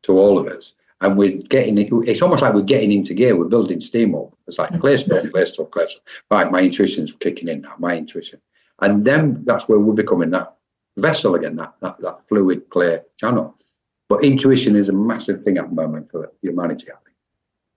to all of us. And we're getting it, it's almost like we're getting into gear, we're building steam up. It's like clear stuff. Right, my intuition's kicking in now, my intuition. And then that's where we're becoming that vessel again, that fluid, clear channel. But intuition is a massive thing at the moment for humanity, I think.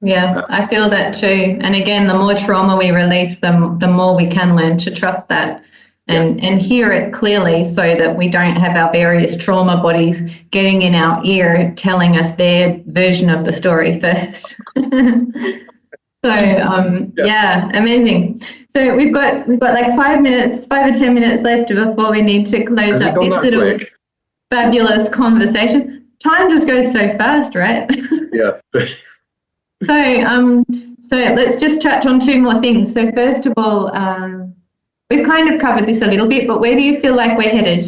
Yeah, I feel that too. And again, the more trauma we release, the more we can learn to trust that and hear it clearly, so that we don't have our various trauma bodies getting in our ear telling us their version of the story first. So amazing. So we've got like 5 or 10 minutes left before we need to close up this little fabulous conversation. Time just goes so fast, right? Yeah. So let's just touch on two more things. So first of all, we've kind of covered this a little bit, but where do you feel like we're headed?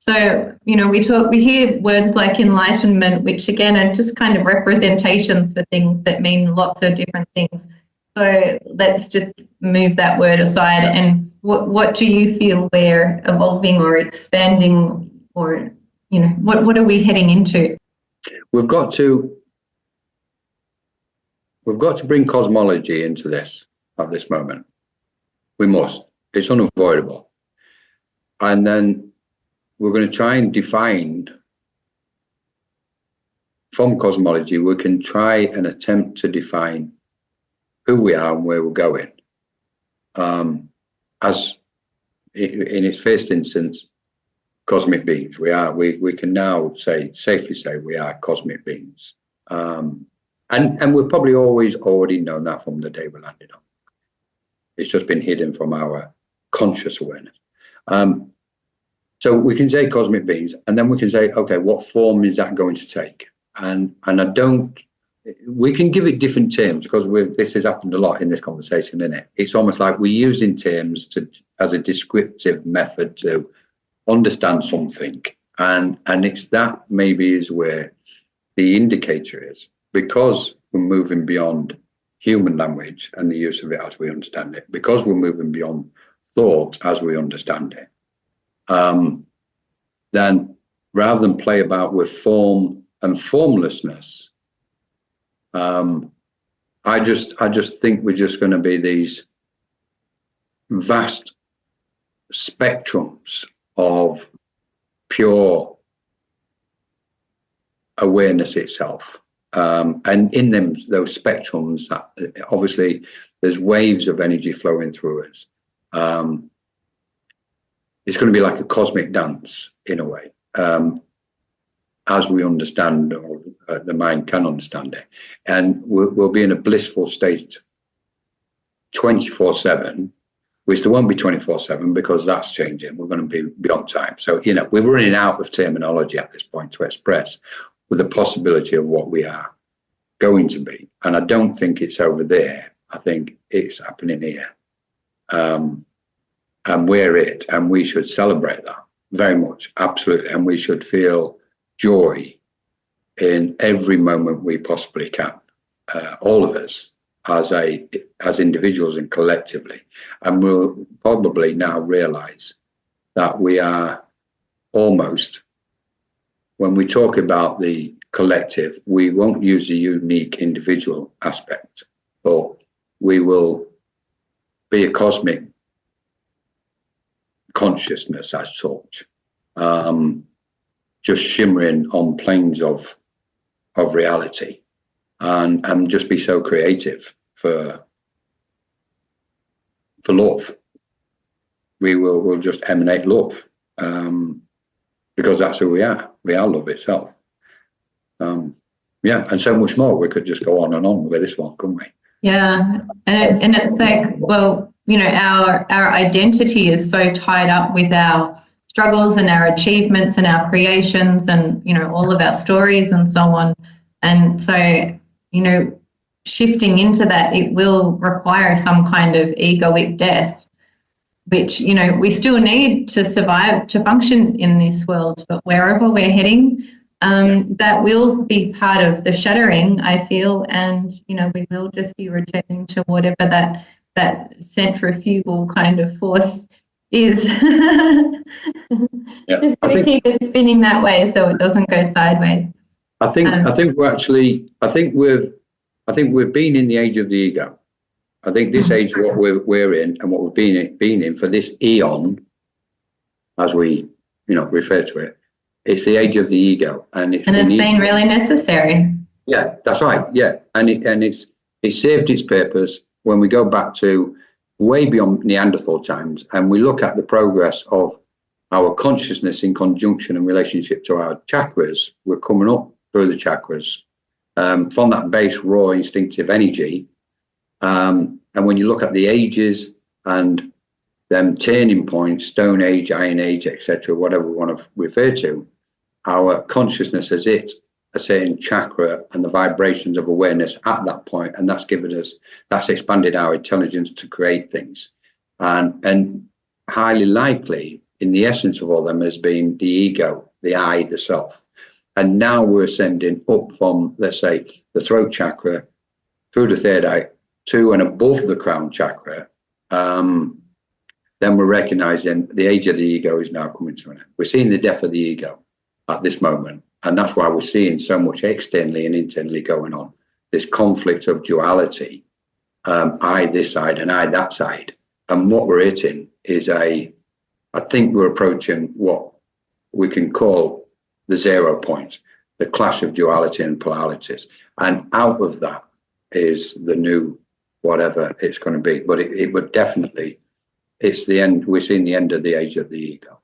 So, we hear words like enlightenment, which again are just kind of representations for things that mean lots of different things. So let's just move that word aside. And what do you feel we're evolving or expanding, or, what are we heading into? We've got to bring cosmology into this at this moment. We must. It's unavoidable. And then we're going to try and define from cosmology, we can try and attempt to define who we are and where we're going. As in its first instance, cosmic beings. We can now safely say we are cosmic beings. And we've probably always already known that from the day we landed on. It's just been hidden from our conscious awareness. So we can say cosmic beings, and then we can say, okay, what form is that going to take? And we can give it different terms, because this has happened a lot in this conversation, isn't it? It's almost like we're using terms as a descriptive method to understand something. And it's that maybe is where the indicator is, because we're moving beyond human language and the use of it as we understand it, because we're moving beyond thought as we understand it. Then rather than play about with form and formlessness, I just think we're just going to be these vast spectrums of pure awareness itself. And in them, those spectrums, obviously, there's waves of energy flowing through us. It's going to be like a cosmic dance in a way, as we understand, or the mind can understand it. And we'll be in a blissful state 24/7, which there won't be 24/7 because that's changing. We're going to be beyond time. So, we're running out of terminology at this point to express with the possibility of what we are going to be. And I don't think it's over there. I think it's happening here. And we're it, and we should celebrate that very much, absolutely. And we should feel joy in every moment we possibly can, all of us, as individuals and collectively. And we'll probably now realize that we are almost, when we talk about the collective, we won't use the unique individual aspect, but we will be a cosmic consciousness as such, just shimmering on planes of reality, and just be so creative for love. We'll just emanate love, because that's who we are. We are love itself. And so much more. We could just go on and on with this one, couldn't we? Yeah, and it's like, well, our identity is so tied up with our struggles and our achievements and our creations and, all of our stories and so on. And so, shifting into that, it will require some kind of egoic death, which, we still need to survive, to function in this world. But wherever we're heading, that will be part of the shattering, I feel. And, we will just be returning to whatever that centrifugal kind of force is. Just to keep it spinning that way so it doesn't go sideways. I think we've been in the age of the ego. I think this age, what we're in, and what we've been in for this eon, as we refer to it, it's the age of the ego, and it's been really necessary. Yeah, that's right. Yeah, and it served its purpose. When we go back to way beyond Neanderthal times, and we look at the progress of our consciousness in conjunction and relationship to our chakras, we're coming up through the chakras from that base raw instinctive energy. And when you look at the ages and them turning points, Stone Age, Iron Age, etc., whatever we want to refer to, our consciousness has hit a certain chakra and the vibrations of awareness at that point, and that's expanded our intelligence to create things, and highly likely in the essence of all them has been the ego, the I, the self. And now we're ascending up from, let's say, the throat chakra through the third eye to and above the crown chakra. Then we're recognizing the age of the ego is now coming to an end. We're seeing the death of the ego at this moment. And that's why we're seeing so much externally and internally going on. This conflict of duality, I this side and I that side. And what we're hitting is I think we're approaching what we can call the 0 point, the clash of duality and polarities. And out of that is the new whatever it's going to be. But it would definitely, it's the end. We're seeing the end of the age of the ego,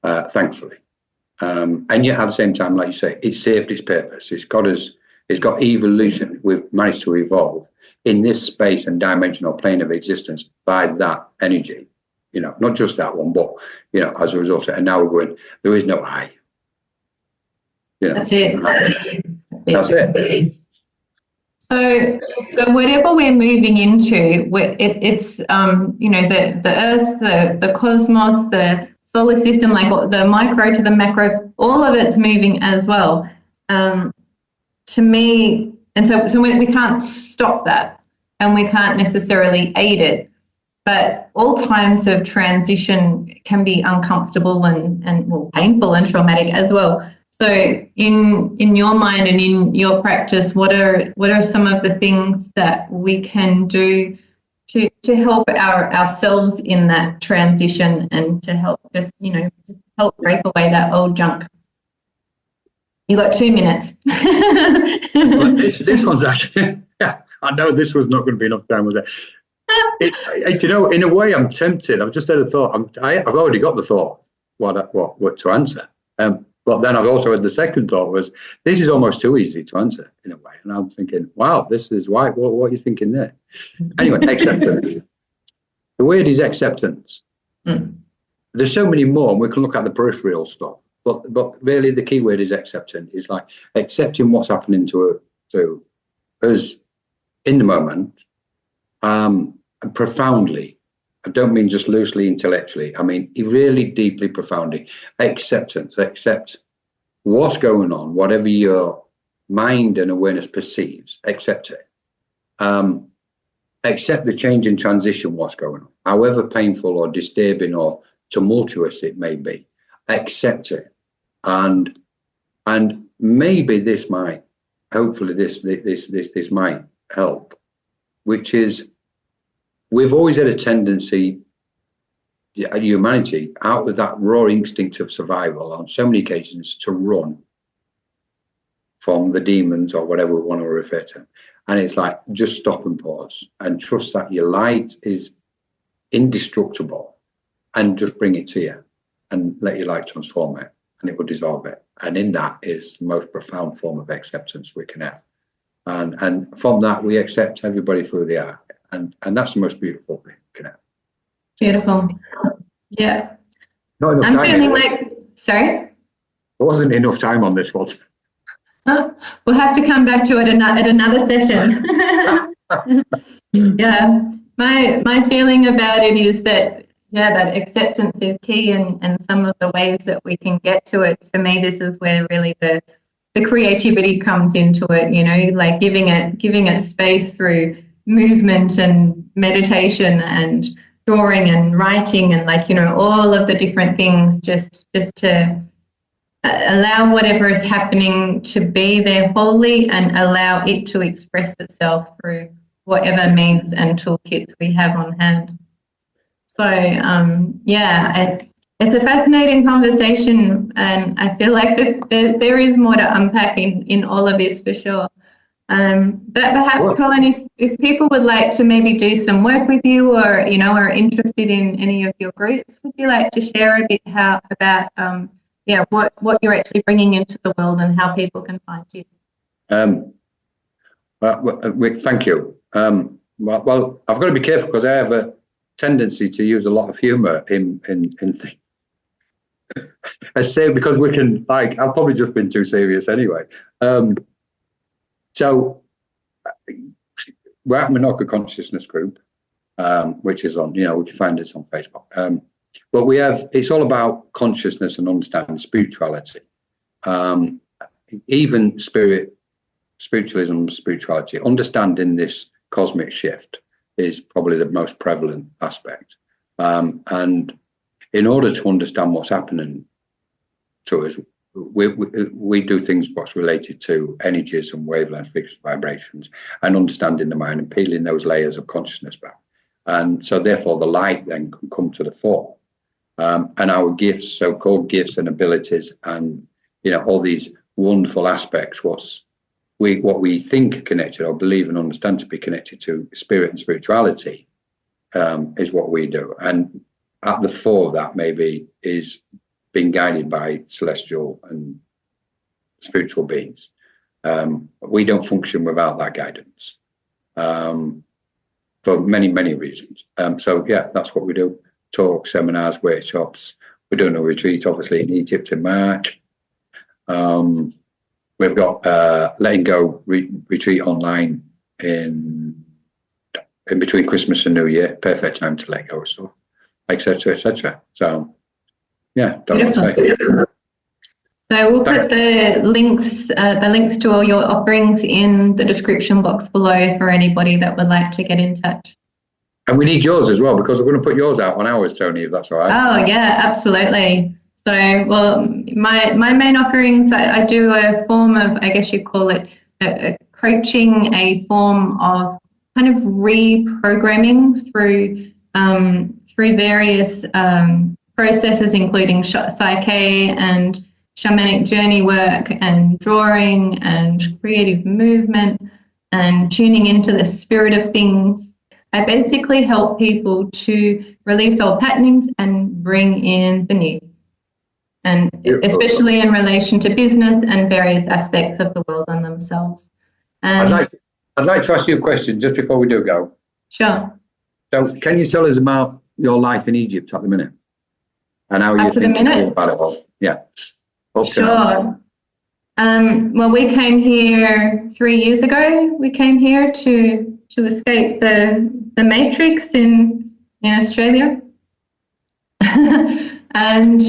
thankfully. And yet at the same time, like you say, it served its purpose. It's got evolution. We've managed to evolve in this space and dimensional plane of existence by that energy, not just that one, but, as a result. And now we're going, there is no I. That's it. That's it. So whatever we're moving into, it's, the earth, the cosmos, the solar system, like the micro to the macro, all of it's moving as well. To me, and so we can't stop that, and we can't necessarily aid it. But all times of transition can be uncomfortable and painful and traumatic as well. So in your mind and in your practice, what are some of the things that we can do to help ourselves in that transition, and to help just help break away that old junk. You got 2 minutes. But this one's actually, yeah, I know this was not going to be enough time, was it? In a way, I'm tempted. I've just had a thought. I've already got the thought what to answer. But then I've also had the second thought was, this is almost too easy to answer in a way. And I'm thinking, wow, this is why. What are you thinking there? Anyway, acceptance. The word is acceptance. There's so many more, and we can look at the peripheral stuff. But really, the key word is acceptance. It's like accepting what's happening to us in the moment, and profoundly. I don't mean just loosely intellectually. I mean really deeply, profoundly. Acceptance. Accept what's going on, whatever your mind and awareness perceives. Accept it. Accept the change and transition, what's going on, however painful or disturbing or tumultuous it may be. Accept it. And maybe this might, hopefully this might help, which is, we've always had a tendency, humanity, out with that raw instinct of survival on so many occasions, to run from the demons or whatever we want to refer to. And it's like, just stop and pause and trust that your light is indestructible, and just bring it to you and let your light transform it, and it will dissolve it. And in that is the most profound form of acceptance we can have. And from that, we accept everybody for who they are. And that's the most beautiful thing we can have. Beautiful. Yeah. I'm feeling like, sorry? There wasn't enough time on this one. We'll have to come back to it at another session. Yeah. My feeling about it is that, that acceptance is key, and some of the ways that we can get to it, for me, this is where really the creativity comes into it, like giving it space through movement and meditation and drawing and writing and all of the different things, just to allow whatever is happening to be there wholly, and allow it to express itself through whatever means and toolkits we have on hand. So it's a fascinating conversation, and I feel like there is more to unpack in all of this, for sure. But perhaps, Colin, if people would like to maybe do some work with you, or are interested in any of your groups, would you like to share a bit about what you're actually bringing into the world and how people can find you? Thank you. Well, I've got to be careful, because I have a tendency to use a lot of humour in things. I say, because we can, I've probably just been too serious anyway. So we're at Menorca Consciousness Group, which is on, we can find us on Facebook. But it's all about consciousness and understanding spirituality. Even spiritualism, spirituality, understanding this cosmic shift is probably the most prevalent aspect. And in order to understand what's happening to us, we do things what's related to energies and wavelengths, frequencies, vibrations, and understanding the mind and peeling those layers of consciousness back. And so therefore the light then can come to the fore. And our gifts, so-called gifts and abilities, and all these wonderful aspects, what we think are connected or believe and understand to be connected to spirit and spirituality, is what we do. And at the fore of that maybe is being guided by celestial and spiritual beings. We don't function without that guidance, for many, many reasons. So that's what we do. Talks, seminars, workshops. We're doing a retreat, obviously, in Egypt in March. We've got Letting Go retreat online in between Christmas and New Year. Perfect time to let go of stuff, etc., etc. So, don't say. So we'll put the links to all your offerings in the description box below for anybody that would like to get in touch. And we need yours as well, because we're going to put yours out on ours, Tjoni, if that's all right. Oh, yeah, absolutely. So, well, my main offerings, I do a form of, I guess you'd call it a coaching, a form of kind of reprogramming through various processes, including psyche and shamanic journey work and drawing and creative movement and tuning into the spirit of things. I basically help people to release old patterns and bring in the new, and especially in relation to business and various aspects of the world and themselves. And I'd like to ask you a question just before we do go. Sure. So can you tell us about your life in Egypt at the minute? And how you think about it all? Yeah. Sure. Well, we came here 3 years ago. We came here to escape the matrix in Australia. And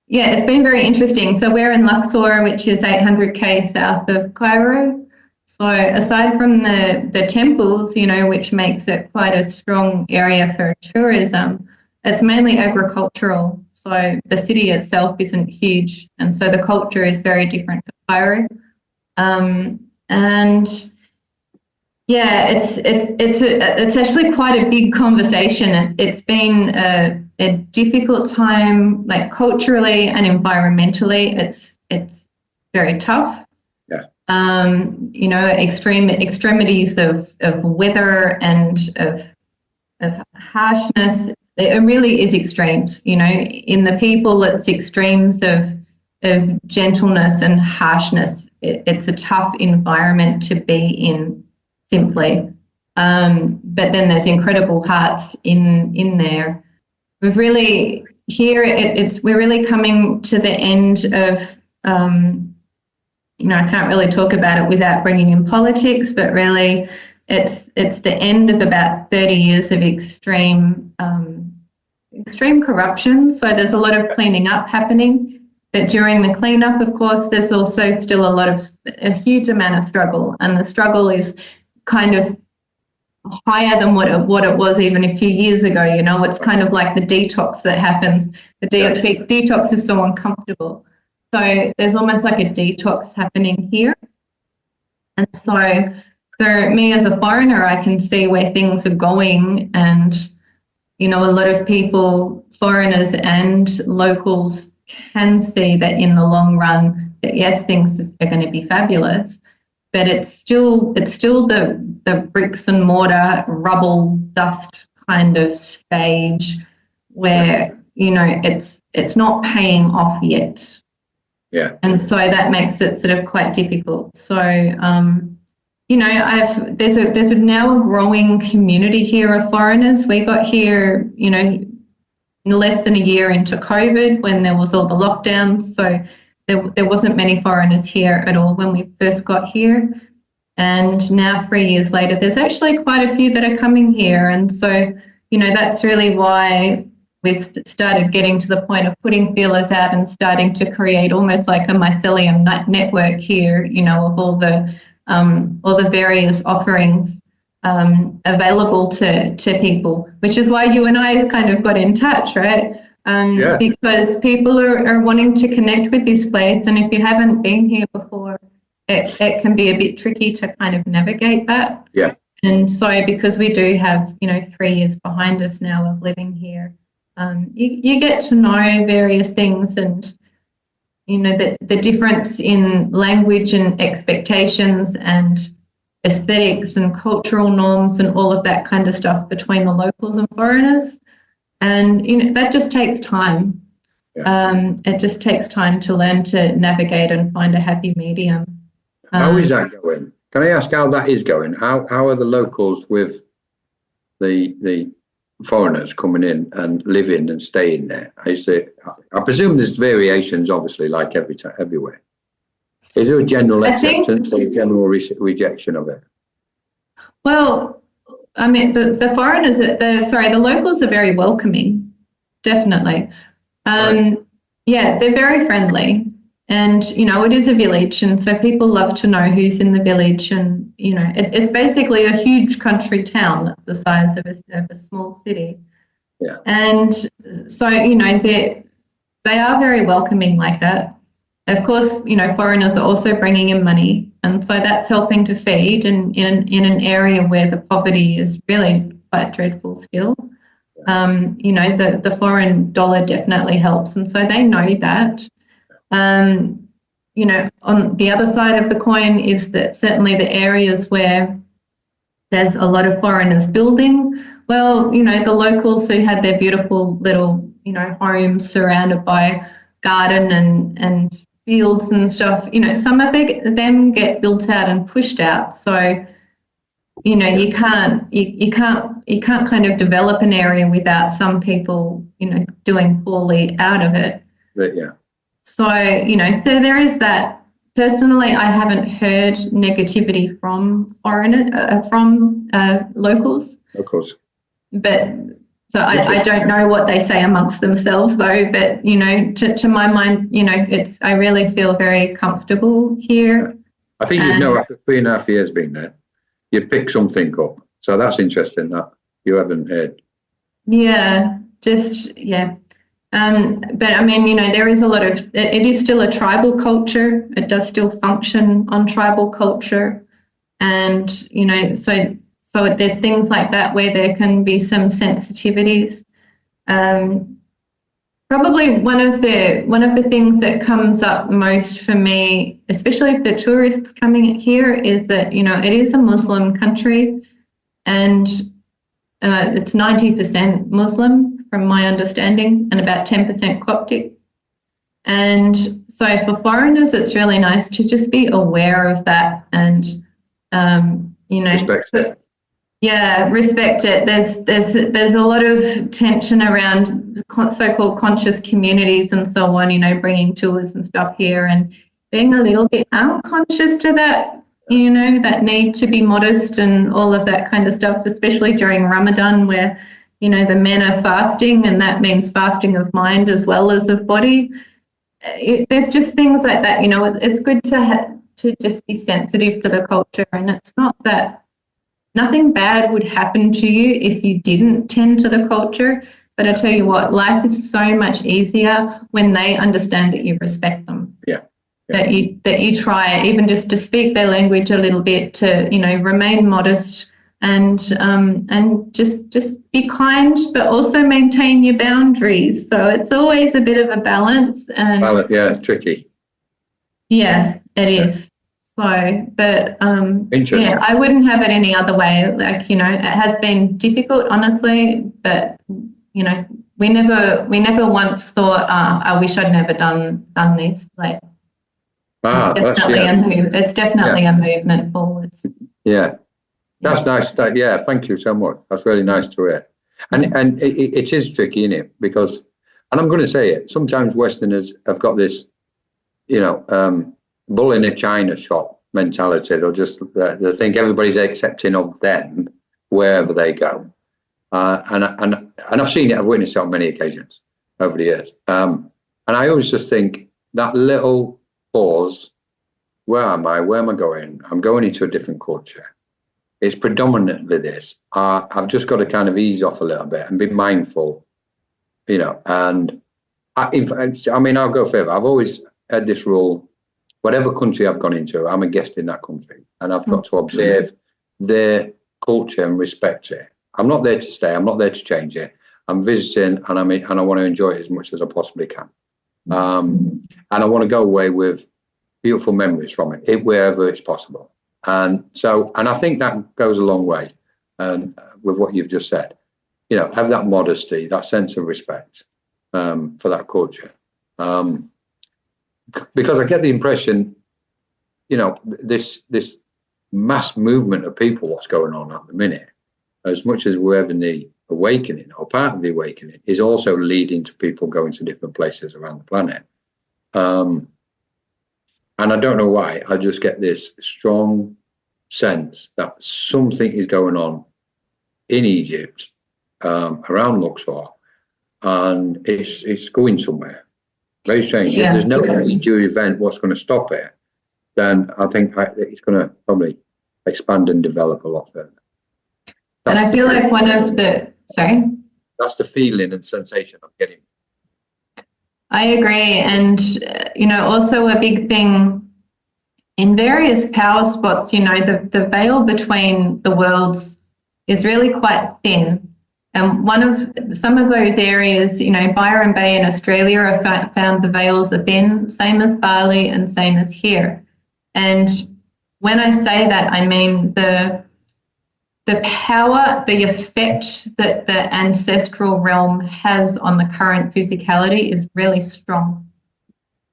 yeah, it's been very interesting. So we're in Luxor, which is 800k south of Cairo. So aside from the temples, which makes it quite a strong area for tourism, it's mainly agricultural. So the city itself isn't huge, and so the culture is very different to Cairo. And yeah, it's actually quite a big conversation. It's been a difficult time, like culturally and environmentally. It's very tough. Yeah. Extremities of weather and of harshness. It really is extremes. In the people, it's extremes of gentleness and harshness. It's a tough environment to be in, simply. But then there's incredible hearts in there. We've really we're really coming to the end of. I can't really talk about it without bringing in politics, but really it's the end of about 30 years of extreme corruption. So there's a lot of cleaning up happening, but during the cleanup, of course, there's also still a huge amount of struggle, and the struggle is kind of higher than what it was even a few years ago. It's kind of like the detox that happens. The detox is so uncomfortable. So there's almost like a detox happening here. And so for me as a foreigner, I can see where things are going. And, a lot of people, foreigners and locals, can see that in the long run, that yes, things are going to be fabulous. But it's still the bricks and mortar, rubble, dust kind of stage where, it's not paying off yet. Yeah. And so that makes it sort of quite difficult. So, there's now a growing community here of foreigners. We got here, less than a year into COVID when there was all the lockdowns. So there wasn't many foreigners here at all when we first got here. And now 3 years later, there's actually quite a few that are coming here. And so, that's really why we started getting to the point of putting feelers out and starting to create almost like a mycelium network here, of all the various offerings available to people, which is why you and I kind of got in touch, right? Because people are wanting to connect with this place, and if you haven't been here before, it can be a bit tricky to kind of navigate that. Yeah. And so because we do have, 3 years behind us now of living here, you get to know various things, and the difference in language and expectations and aesthetics and cultural norms and all of that kind of stuff between the locals and foreigners. And that just takes time. Yeah. It just takes time to learn to navigate and find a happy medium. How is that going? Can I ask how that is going? How are the locals with the foreigners coming in and living and staying there? I presume there's variations, obviously, like everywhere. Is there a general acceptance or a general rejection of it? Well, I mean, the foreigners, the locals are very welcoming, definitely. Right. Yeah, they're very friendly. And, it is a village, and so people love to know who's in the village. And, it's basically a huge country town that's the size of a small city. Yeah. And so, they are very welcoming like that. Of course, foreigners are also bringing in money. And so that's helping to feed in an area where the poverty is really quite dreadful still. The foreign dollar definitely helps. And so they know that. On the other side of the coin is that certainly the areas where there's a lot of foreigners building, well, the locals who had their beautiful little, homes surrounded by garden and fields and stuff, some of them get built out and pushed out. So, you can't kind of develop an area without some people, doing poorly out of it. Yeah. So, so there is that. Personally, I haven't heard negativity from locals. Of course. But so I don't know what they say amongst themselves though. But to my mind, I really feel very comfortable here. I think after 3.5 years being there, you pick something up. So that's interesting that you haven't heard. Yeah, but I mean, there is a lot of, it is still a tribal culture. It does still function on tribal culture. And, so there's things like that where there can be some sensitivities. Probably one of the things that comes up most for me, especially for tourists coming here, is that, it is a Muslim country and it's 90% Muslim from my understanding and about 10% Coptic. And so for foreigners, it's really nice to just be aware of that and, respect it. Yeah, respect it. There's a lot of tension around so-called conscious communities and so on, bringing tours and stuff here and being a little bit unconscious to that, that need to be modest and all of that kind of stuff, especially during Ramadan where, the men are fasting and that means fasting of mind as well as of body. There's just things like that, it's good to just be sensitive to the culture, and it's not that nothing bad would happen to you if you didn't tend to the culture. But I tell you what, life is so much easier when they understand that you respect them. Yeah. That you try even just to speak their language a little bit, to remain modest and just be kind, but also maintain your boundaries. So it's always a bit of a balance. And tricky. Yeah, it is. So, but Interesting. I wouldn't have it any other way. Like, it has been difficult, honestly, but we never once thought, I wish I'd never done this. Like, it's definitely a movement forwards. Yeah, that's nice. Thank you so much. That's really nice to hear. And it is tricky, isn't it? Because, and I'm going to say it, sometimes Westerners have got this, bull in a china shop mentality. They think everybody's accepting of them wherever they go. And I've seen it, I've witnessed it on many occasions over the years. And I always just think that little pause, where am I going? I'm going into a different culture. It's predominantly this. I've just got to kind of ease off a little bit and be mindful, and I'll go further. I've always had this rule, whatever country I've gone into, I'm a guest in that country and I've got to observe their culture and respect it. I'm not there to stay. I'm not there to change it. I'm visiting and I want to enjoy it as much as I possibly can. And I want to go away with beautiful memories from it wherever it's possible. And I think that goes a long way with what you've just said. Have that modesty, that sense of respect for that culture. Because I get the impression, this mass movement of people, what's going on at the minute, as much as we're having the awakening, or part of the awakening, is also leading to people going to different places around the planet. And I don't know why, I just get this strong sense that something is going on in Egypt, around Luxor, and it's going somewhere. Very strange. Yeah. If there's no major event, what's going to stop it? Then I think it's going to probably expand and develop a lot further. And I feel like that's the feeling and sensation I'm getting. I agree. And, also a big thing in various power spots, you know, the veil between the worlds is really quite thin. And some of those areas, you know, Byron Bay in Australia, I found the veils are thin, same as Bali and same as here. And when I say that, I mean the power, the effect that the ancestral realm has on the current physicality is really strong.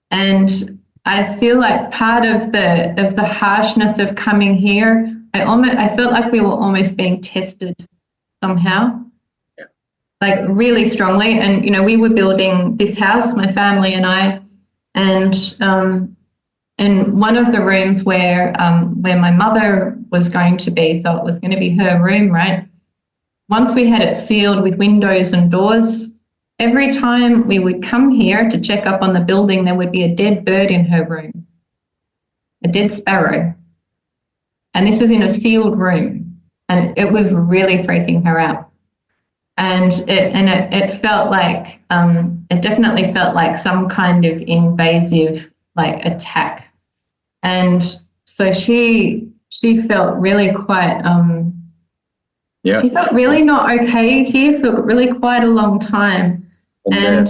And I feel like part of the harshness of coming here, I felt like we were almost being tested somehow. Like really strongly. And, you know, we were building this house, my family and I, and in one of the rooms where my mother was going to be, so it was going to be her room, right? Once we had it sealed with windows and doors, every time we would come here to check up on the building, there would be a dead bird in her room, a dead sparrow. And this is in a sealed room. And it was really freaking her out. And it felt like, it definitely felt like some kind of invasive, like, attack. And so she felt really quite, she felt really not okay here for really quite a long time. And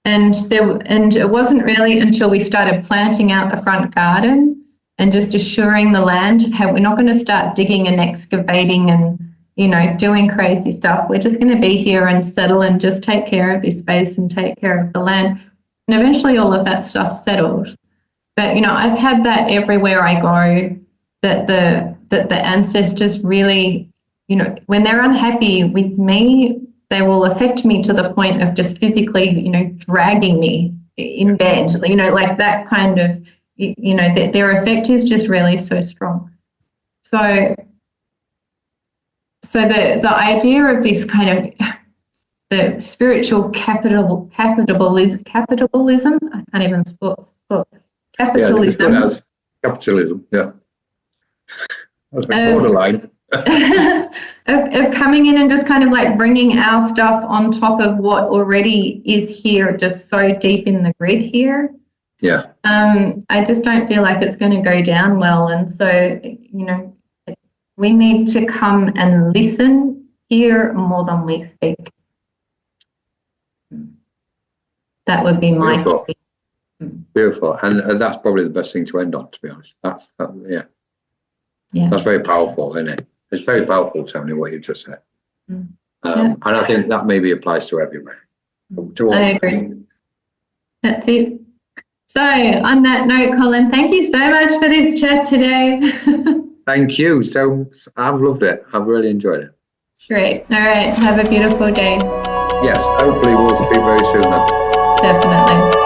it wasn't really until we started planting out the front garden and just assuring the land, hey, we're not going to start digging and excavating and, you know, doing crazy stuff. We're just going to be here and settle and just take care of this space and take care of the land. And eventually all of that stuff settled. But, you know, I've had that everywhere I go, that the ancestors really, you know, when they're unhappy with me, they will affect me to the point of just physically, you know, dragging me in bed, you know, like that kind of, you know, their effect is just really so strong. So the idea of this kind of the spiritual capitalism, I can't even spell capitalism. Capitalism, yeah. That's borderline. of coming in and just kind of like bringing our stuff on top of what already is here, just so deep in the grid here. Yeah. I just don't feel like it's going to go down well. And so, you know, we need to come and listen here more than we speak. That would be my Beautiful. And that's probably the best thing to end on, to be honest. Yeah. That's very powerful, isn't it? It's very powerful, Tjoni, what you just said. And I think that maybe applies to everywhere. I agree. That's it. So on that note, Colin, thank you so much for this chat today. Thank you. So I've loved it. I've really enjoyed it. Great. All right. Have a beautiful day. Yes. Hopefully we'll speak very soon then. Definitely.